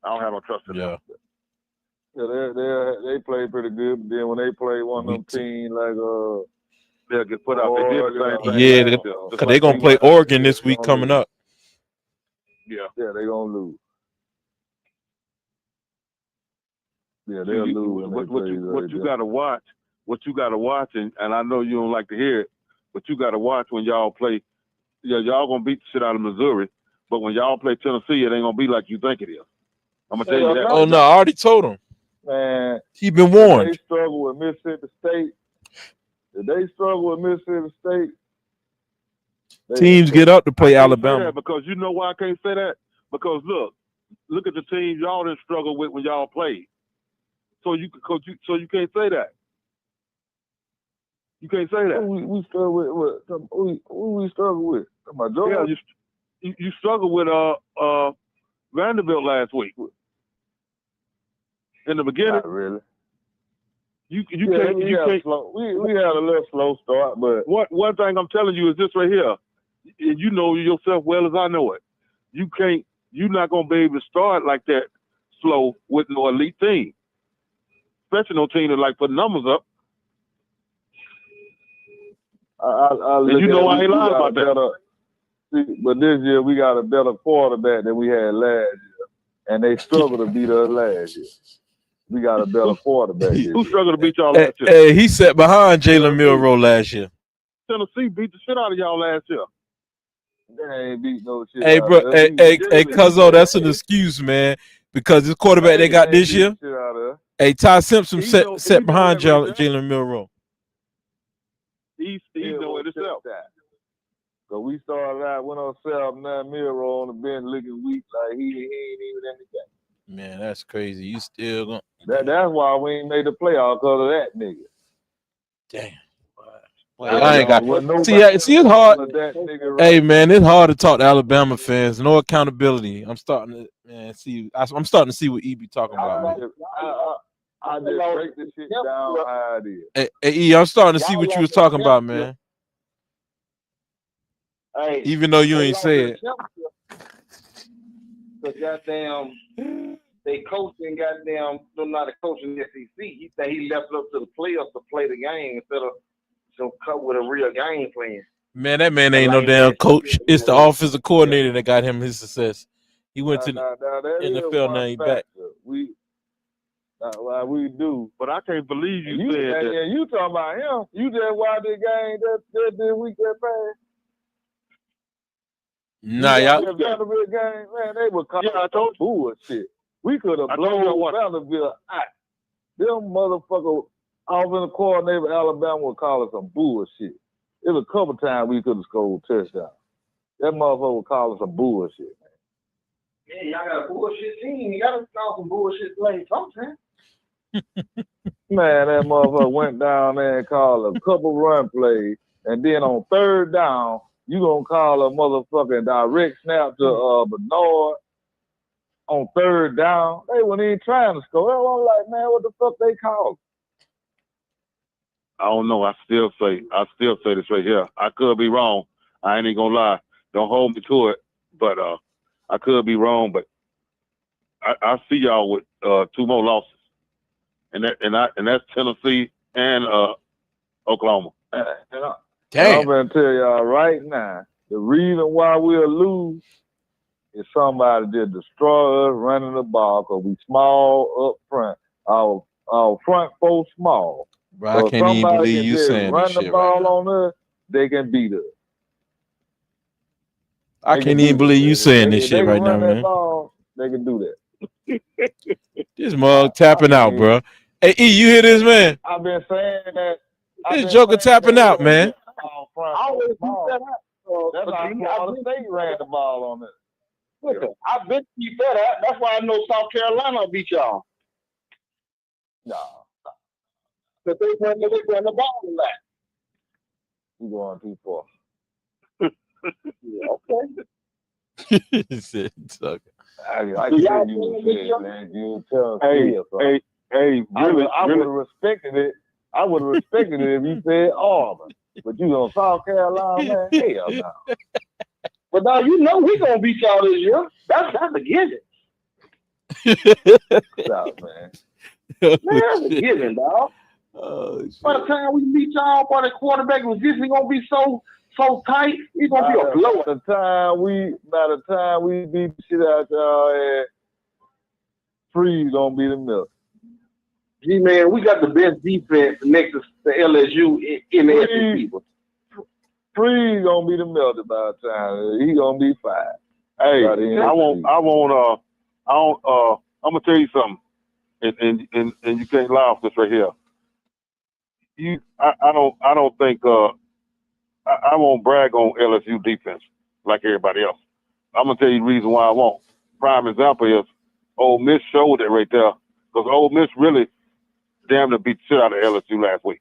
I don't have no trust in them. Yeah, they play pretty good. But then when they play one of them teams like they'll get put out. They did the same thing. Yeah, because they gonna play Oregon this week coming up. Yeah, they gonna lose. Yeah, they'll lose. What you got to watch what you got to watch, and I know you don't like to hear it, but you got to watch when y'all play. Yeah, y'all gonna beat the shit out of Missouri, but when y'all play Tennessee, it ain't gonna be like you think it is. I'm gonna tell you that. Oh no, I already told him. Man, He been warned. If they struggle with Mississippi State, teams get up to play Alabama. Because you know why I can't say that? Because look at the teams y'all didn't struggle with when y'all played. So you can't say that. You can't say that. We struggle with who we struggle with? My Georgia. Yeah, you struggled with Vanderbilt last week. In the beginning. Not really. You can't. We had a little slow start, but one thing I'm telling you is this right here. And you know yourself well as I know it. You're not gonna be able to start like that slow with no elite team. Especially no team that like put numbers up. And you know I ain't lying about that. But this year we got a better quarterback than we had last year, and they struggled to beat us last year. We got a better quarterback. Who struggled to beat y'all last year? Hey, he sat behind Jalen Milroe last year. Tennessee beat the shit out of y'all last year. They ain't beat no shit. Hey, bro. Hey, Cuzzo, that's an excuse, man. Because this quarterback they got this year. Hey, Ty Simpson sat behind Jalen Milroe. He's knowing himself. So we started out, went on 7-9 Milroe on the bench looking weak, like he ain't even in the game. Man, that's crazy. You still gonna that's why we ain't made the playoff because of that nigga. Damn. Well, I ain't got see it's hard. Hey man, it's hard to talk to Alabama fans. No accountability. I'm starting to see what E be talking about, man. I just break this shit down how it is. Hey E, I'm starting to see what you was talking about, man. Hey, even though you ain't say it. Cause goddamn, they coaching goddamn them not a coaching the SEC. He said he left it up to the players to play the game instead of some cut with a real game plan. Man, that man ain't no damn coach. It's the offensive coordinator that got him his success. He went to the NFL, now he back. We do, but I can't believe you said that. Yeah, you talking about him? You just watched the game that week that passed. Nah, y'all. Vanderbilt game, man, they were calling bullshit. We could have blown Vanderbilt out. Them motherfucker offensive coordinator Alabama would call us some bullshit. It was a couple times we could have scored touchdowns. That motherfucker would call us some bullshit, man. Yeah, y'all got a bullshit team. You gotta call some bullshit plays sometimes. Man, that motherfucker went down there and called a couple run plays, and then on third down, you gonna call a motherfucking direct snap to Bernard on third down. They weren't even trying to score. I was like, man, what the fuck they called? I don't know. I still say this right here. I could be wrong. I ain't even gonna lie. Don't hold me to it. But I could be wrong. But I see y'all with 2 more losses, and that's Tennessee and Oklahoma. Damn. I'm gonna tell y'all right now, the reason why we'll lose is somebody just destroy us running the ball because we small up front. Our front 4 small. Bro, I can't even believe you saying this shit. Run the ball on us, they can beat us. I can't even believe you saying this shit right now, man. They can do that. This mug tapping out, bro. Hey, E, you hear this, man? I've been saying that. This joker tapping out, man. I always keep that out. That's how Florida State ran the ball on it. Listen, I've been keep that out. That's why I know South Carolina beat y'all. No. But they run the ball a lot. You going too far. Yeah, okay. He said, I can tell you what you said, man. You tell hey, really, I would have respected it. I would have respected it if you said Auburn. But you on South Carolina, man? Hell no. But now you know we gonna beat y'all this year. That's a given. Stop, man. Man, that's a given, dog. Oh, by the time we meet y'all, by the quarterback position gonna be so tight, it's gonna be a blowout. By the time we beat the shit out y'all, Freeze gonna be the milk. G-Man, we got the best defense next to LSU in the SEC. Freeze gonna be the melted by the time. He gonna be fine. Hey, I'm gonna tell you something, and you can't lie off this right here. I don't think I won't brag on LSU defense like everybody else. I'm gonna tell you the reason why I won't. Prime example is Ole Miss showed it right there, because Ole Miss really damn near beat the shit out of LSU last week.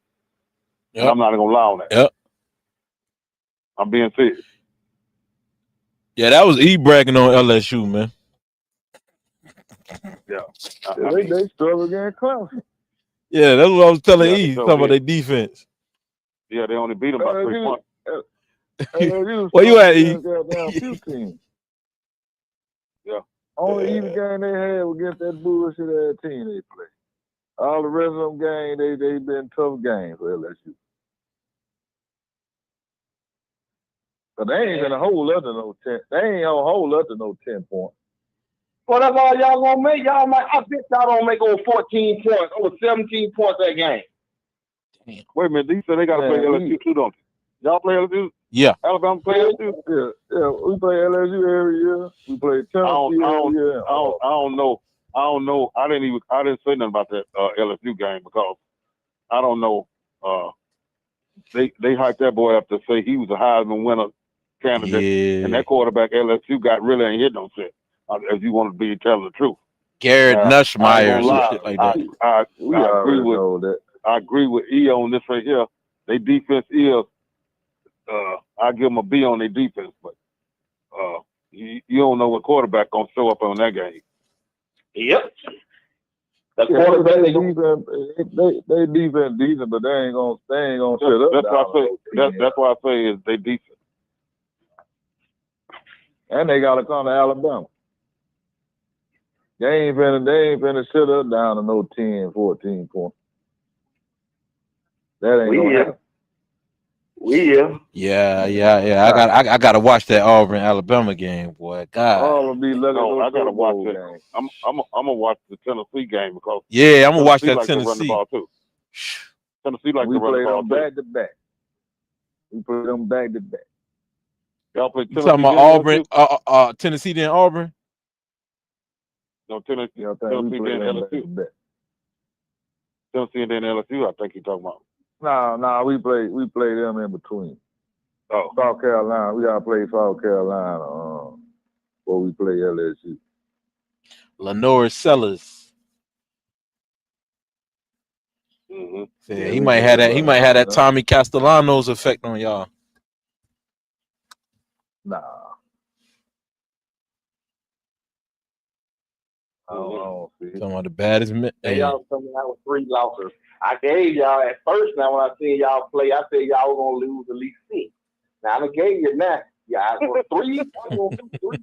Yep. And I'm not gonna lie on that. Yep. I'm being serious. Yeah, that was bragging on LSU, man. Yeah. They struggle against Clemson. Yeah, that's what I was telling E. Talking about their defense. Yeah, they only beat them by 3 points. Where you at, E? Yeah. Only even game they had was against that bullshit ass team they played. All the rest of them games, they been tough games for LSU. But they ain't gonna hold up to no 10. They ain't gonna hold up to no 10 points. Well, that's all y'all gonna make. I bet y'all don't make over 14 points, over 17 points that game. Damn. Wait a minute, these said they gotta play LSU too, don't they? Y'all play LSU? Yeah. Alabama play LSU? Yeah, we play LSU every year. We play Tennessee every year. I don't know. I didn't say nothing about that LSU game because I don't know. They hyped that boy up to say he was a Heisman winner candidate, and that quarterback LSU got really ain't hit no shit. If you want to be telling the truth, Garrett Nussmeier or shit like that. I agree with E on this right here. They defense is. I give them a B on their defense, but you don't know what quarterback gonna show up on that game. Yep. The quarterback they defense decent, but they ain't gonna shut up. That's why I say is they decent. And they gotta come to Alabama. They ain't finna shut up down to no 10, 14 points. That ain't gonna happen. Yeah. I gotta watch that Auburn Alabama game, boy. God. I gotta watch it. I'm gonna watch the Tennessee game because I'm gonna watch that like Tennessee. To run the ball too. Tennessee like to run the ball too. Back to back. We play them back to back. Y'all play Tennessee. You talking about Auburn? Tennessee then Auburn? No, Tennessee then LSU. Tennessee and then LSU. I think you're talking about. No, we play them in between. Oh, South Carolina. We gotta play South Carolina before we play LSU. Lenore Sellers. Mm-hmm. Yeah, he might have that. He might have that Tommy Castellanos effect on y'all. Nah. I don't see it. Talking about the baddest men. Hey, y'all coming out with 3 losses. I gave y'all at first. Now when I seen y'all play, I said y'all were gonna lose at least 6. Now I gave you that. Yeah, I was 3. I'm gonna do 3.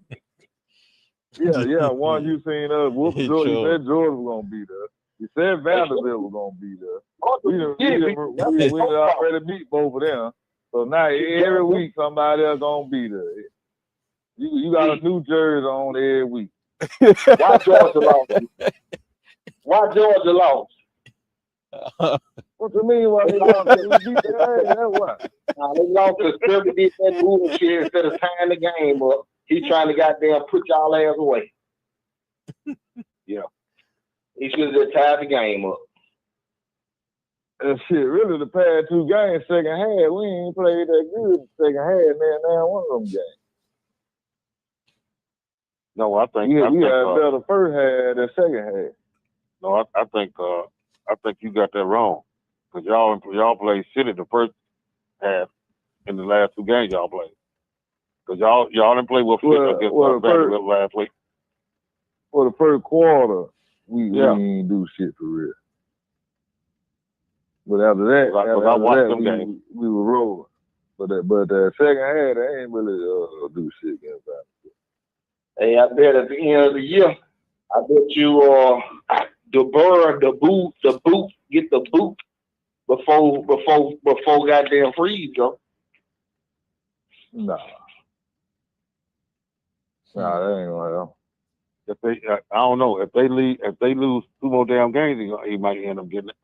Yeah. One you seen us whoop Georgia. You said Georgia was gonna be there. You said Vanderbilt was gonna be there. We already beat both of them. So now every week somebody else gonna be there. You got a new jersey on every week. Why Georgia lost? Why Georgia lost? What you mean? Why they lost? We beat their ass. That's why. They lost because Kirby did that bullshit instead of tying the game up. He trying to goddamn put y'all ass away. Yeah. He should have just tied the game up. That shit, really, the past 2 games, second half, we ain't played that good second half, man. One of them games. No, I think we had better first half than second half. No, I think you got that wrong. Because y'all played shit in the first half in the last 2 games y'all played. Because y'all didn't play with shit against Vanderbilt last week. For the first quarter, we didn't do shit for real. But after that, we were rolling. But the second half, they ain't really do shit against Vanderbilt. Hey, I bet at the end of the year, I bet you the boot, get the boot before goddamn freeze go. Nah, that ain't gonna help. If they, I don't know, if they lose 2 more damn games, he might end up getting it.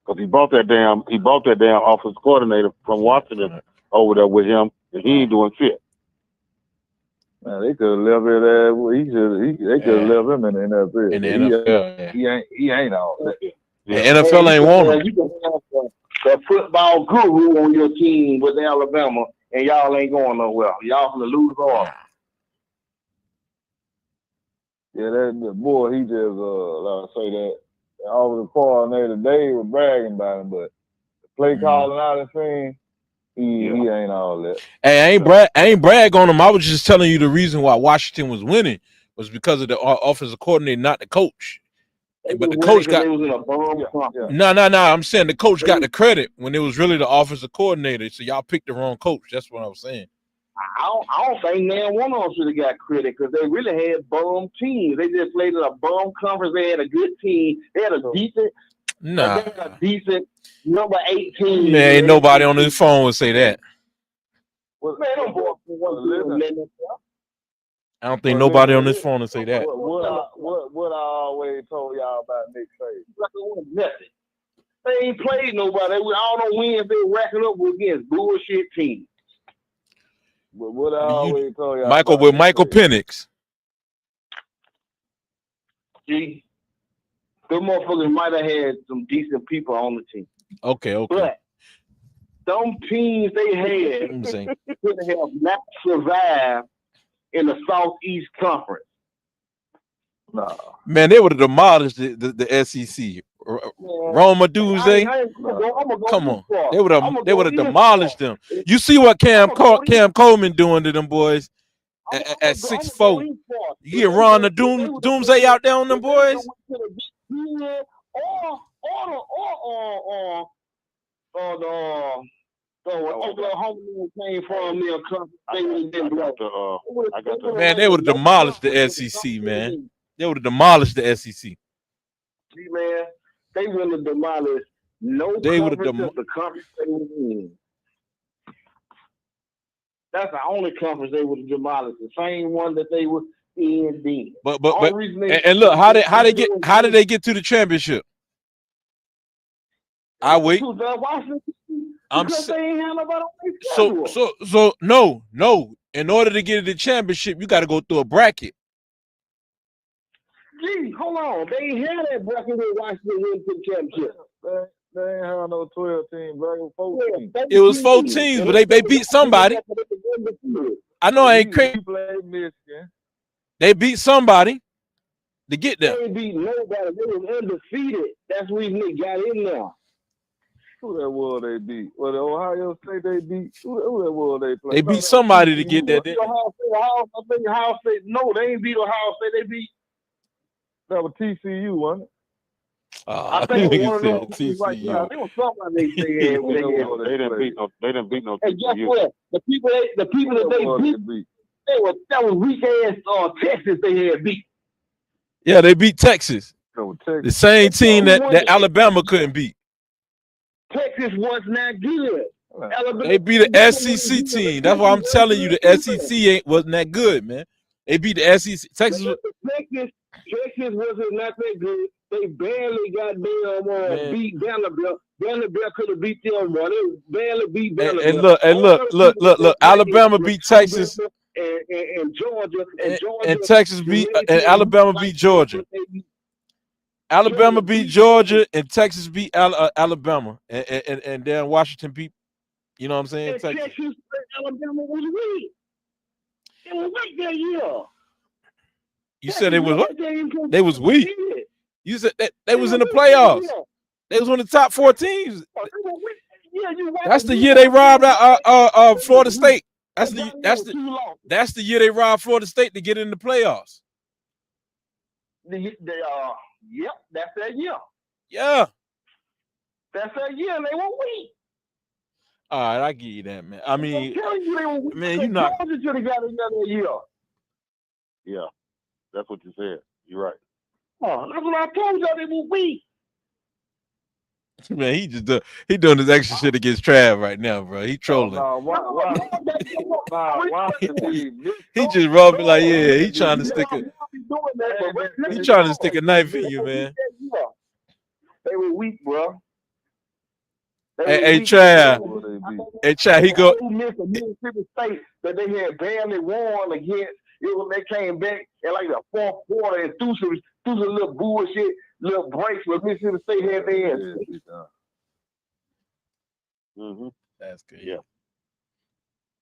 Because he brought that damn offensive coordinator from Washington over there with him, and he ain't doing shit. Man, they could have left it at they could have left him in the NFL. In the NFL, he ain't all that. The NFL ain't want him. You can have the football guru on your team with Alabama, and y'all ain't going nowhere. Y'all gonna lose all. Yeah, that boy, he just like I say that offensive coordinator, they were bragging about him, but the play calling out of thing, he ain't all that. Hey, I ain't brag on him. I was just telling you the reason why Washington was winning was because of the offensive coordinator, not the coach. But the coach got no. I'm saying the coach got the credit when it was really the offensive coordinator. So y'all picked the wrong coach. That's what I was saying. I don't think man one of them should have got credit because they really had bum teams. They just played in a bum conference. They had a good team. They had a decent, number 18. Man, ain't nobody on this phone would say that. I don't think nobody on this phone would say that. What I always told y'all about Nick Saban? Nothing. They ain't played nobody. All the wins they racking up against bullshit teams. But what I always told y'all Michael Penix. See, the motherfuckers might have had some decent people on the team. Okay. But some teams they had could have not survived in the Southeast Conference. No. Man, they would have demolished the SEC. Roma Doomsday. Come on, they would have demolished them. You see what Cam Coleman doing to them boys at 6'4". You get Ron the Doomsday out there on them boys. Oklahoma came from me a man, they would have demolished the SEC, man. They would have demolished the SEC. See, man, they wouldn't have demolished no they would have the conference they were in. That's the only conference they would have demolished. The same one that they were in then. But and look, how did they get to the championship? I wait. So no. In order to get to the championship, you got to go through a bracket. Gee, hold on. They ain't had that bracket with Washington win to the championship. They ain't had no 12 team bracket. 14. It was 4 teams, but they beat somebody. I know I ain't crazy. They beat somebody to get there. They beat nobody. They was undefeated. That's the reason they got in there. Who that was they beat? Well, the Ohio State they beat. Who that was they played? They beat somebody to get there. Ohio State. No, they ain't beat Ohio State. They beat. That was TCU, wasn't it? I think it was one of those TCU. Right now. There was somebody they didn't beat no. Hey, guess what? The people that they beat, that was weak ass Texas they had beat. Yeah, they beat Texas. The same team that Alabama couldn't beat. Texas was not good. They beat the SEC team. That's why I'm telling you the SEC wasn't that good, man. They beat the SEC. Texas wasn't not that good. They barely got beat Vanderbilt. Vanderbilt could have beat them, bro. They barely beat Vanderbilt. And look. Alabama beat Texas. And Georgia. And Texas beat and Alabama beat Georgia. Alabama beat Georgia and Texas beat Alabama. And then Washington beat, you know what I'm saying? Texas Alabama was weak. It was weak that year. You said it was what? They was weak. You said that they was in the playoffs. They was on the top 4 teams. That's the year they robbed Florida State. That's the year they robbed Florida State to get in the playoffs. Yep, that's that year. Yeah. That's that year, and they were weak. All right, I give you that, man. I mean, man, you not. Georgia should have got another year. Yeah, that's what you said. You're right. Oh, that's what I told y'all. They were weak. Man, he doing this extra shit against Trav right now, bro. He trolling. He just rubbing like, yeah, he trying to stick a knife in you, man. They were weak, bro. Hey, Trav. Hey, Trav, he go. Mississippi State that they had barely won against. They came back in like the fourth quarter and threw some little bullshit, little breaks, but Mississippi State had their ass. Mm-hmm. That's good. Yeah.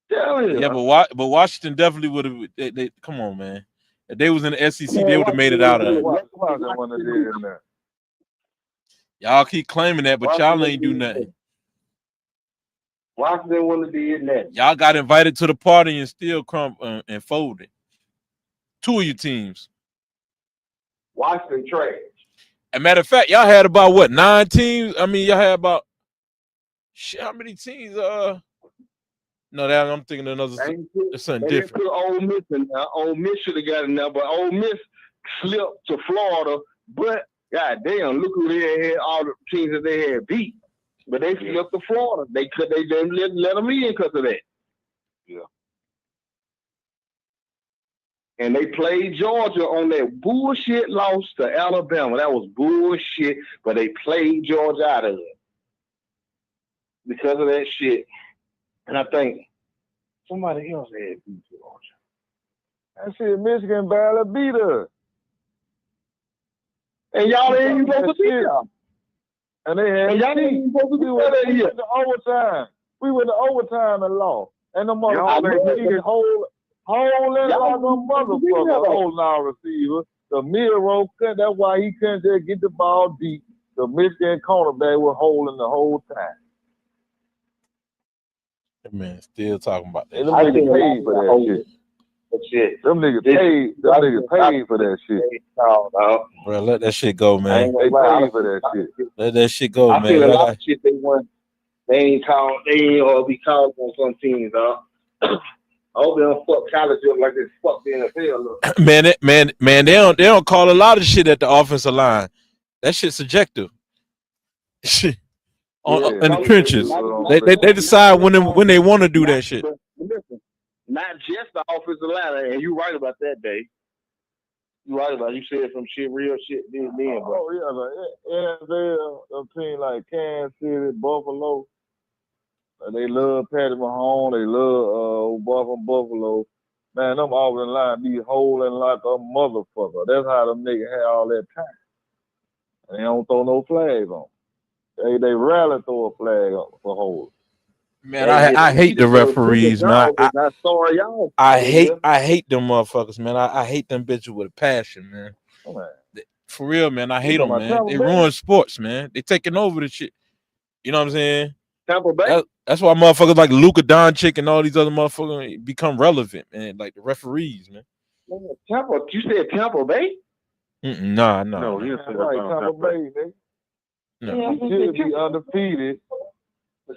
Yeah, but Washington definitely would have. They come on, man. If they was in the SEC, they would have made it out of it. Y'all keep claiming that, but y'all ain't do nothing. Washington wouldn't have did that. Y'all got invited to the party and still and folded. Two of your teams. Washington trash. As a matter of fact, y'all had about what, 9 teams? I mean, y'all had about how many teams? No, that I'm thinking another something different. Put Ole Miss in there. Ole Miss should have got in there, but Ole Miss slipped to Florida. But goddamn, look who they had, all the teams that they had beat. But they slipped to Florida. They didn't let them in because of that. Yeah. And they played Georgia on that bullshit loss to Alabama. That was bullshit, but they played Georgia out of it because of that shit. And I think somebody else had beat Georgia. That shit, Michigan barely beat us. And y'all ain't even supposed to beat y'all. And they had y'all ain't even supposed to be that we went to overtime. We went to overtime and lost. And the motherfuckers holding like a motherfucker holding our receiver. The Miro cut, that's why he couldn't just get the ball deep. The Michigan cornerback was holding the whole time. That man still talking about that. Them niggas paid for that shit. Them niggas paid for that shit. Bro, let that shit go, man. They paid for that shit. Let that shit go, man. I feel a lot of shit they want. They ain't be called on some teams, dog. I hope they don't fuck college up like they fuck the NFL. Man, they don't call a lot of shit at the offensive line. That shit's subjective. Shit. In the trenches. They decide when they want to do that shit. Listen, not just the offensive line, and you right about that, Dave. You right about it. You said some shit, real shit then, bro. Oh yeah, like NFL, a team like Kansas City, Buffalo. They love Patty Mahomes. They love Buffalo. Man, them offensive line be holding like a motherfucker. That's how them niggas had all that time. And they don't throw no flags on. They rarely throw a flag up for holding. Man, I hate the referees, man. I hate them motherfuckers, man. I hate them bitches with a passion, man. Oh, man. For real, man. I hate them, man. They ruin sports, man. They taking over the shit. You know what I'm saying? Tampa Bay. That's why motherfuckers like Luka Doncic and all these other motherfuckers become relevant, man. Like the referees, man. You said Tampa Bay? Nah. No, you said Tampa Bay, nigga. No. We should be undefeated. They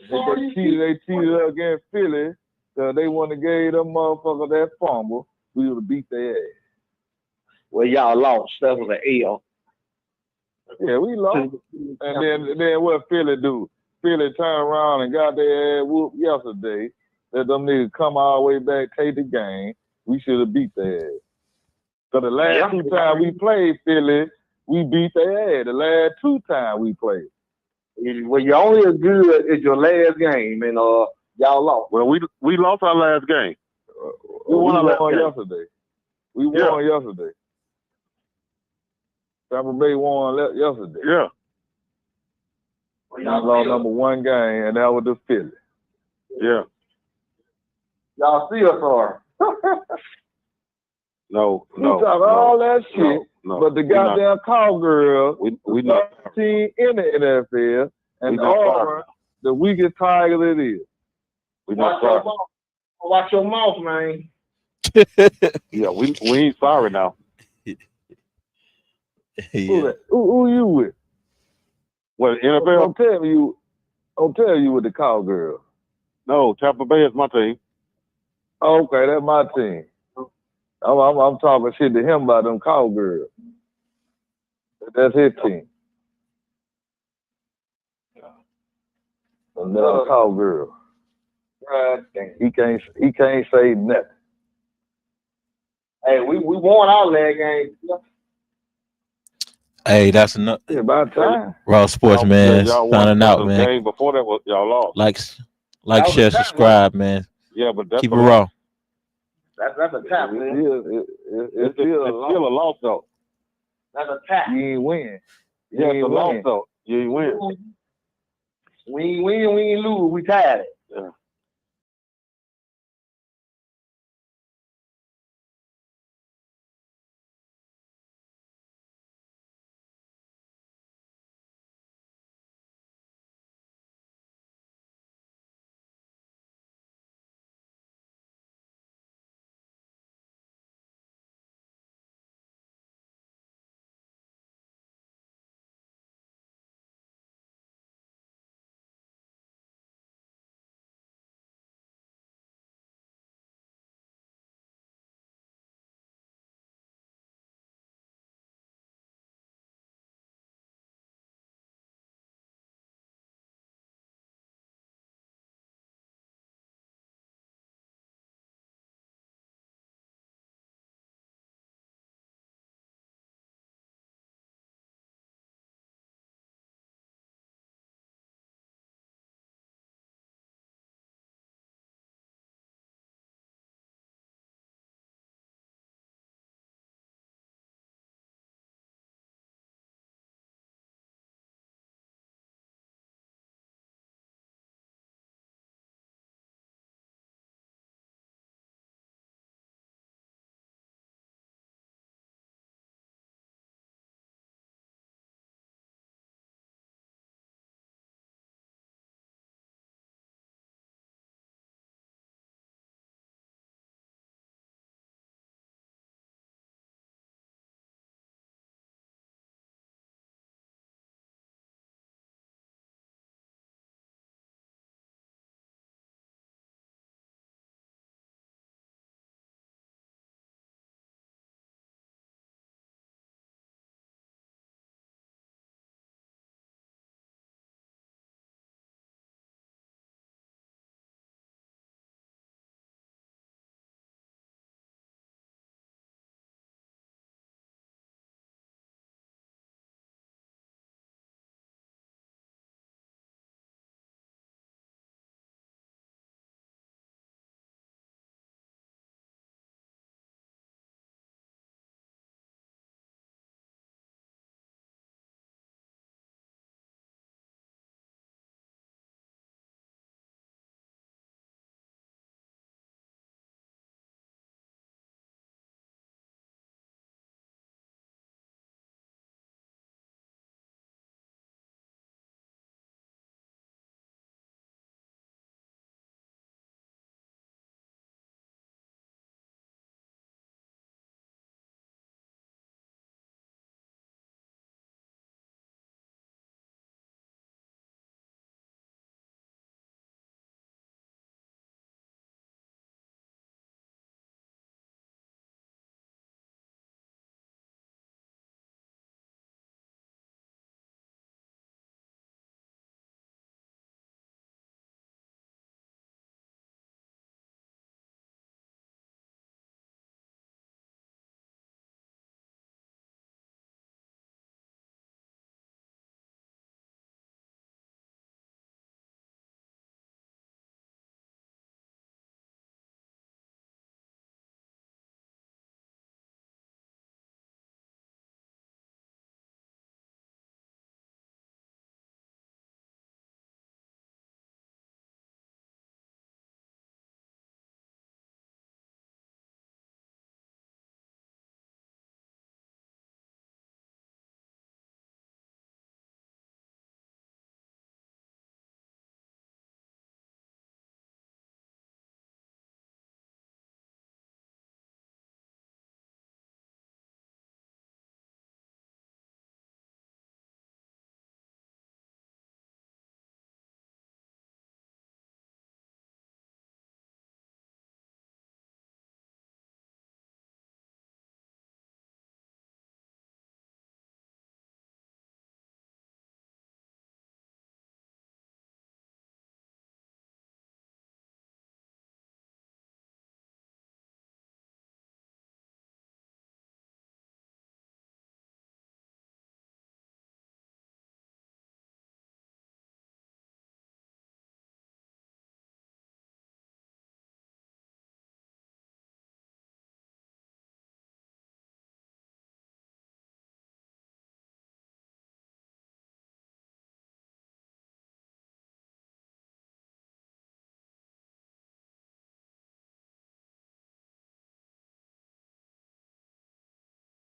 cheated against Philly. They want to give them motherfucker that fumble. We would have beat their ass. Well, y'all lost. That was an L. Yeah, we lost. And then what Philly do? Philly turn around and got their ass whooped yesterday. Let them niggas come all the way back, take the game. We should have beat their ass. So the last 2 times we played Philly, we beat their ass. The last 2 times we played. Well, you're only as good as your last game, and y'all lost. Well, we lost our last game. We won yesterday. We won yesterday. Tampa Bay won yesterday. Yeah. We lost number 1 game, and that was the Philly. Yeah. Y'all see us are. No. We talk all that shit, but the goddamn cowgirl, we not team in the NFL, and Auburn, the weakest tiger it is. We not sorry. Watch your mouth, man. Yeah, we ain't sorry now. Yeah. Who you with? What, NFL? Don't tell you with the cowgirl. No, Tampa Bay is my team. Okay, that's my team. I'm talking shit to him about them cowgirls. That's his team. Another call girl. He can't say nothing. Hey, we won our leg game. Hey, that's enough. Yeah, about time. Raw Sports, man. Y'all won Signing out, man. The game before that was y'all lost. Like, share, subscribe, man. Yeah, but that's keep it raw. That's a tap, man. It's still a loss though. That's a tap. You ain't win. Yeah, it's a loss though. You ain't win. We ain't win, we ain't lose, we tied it. Yeah.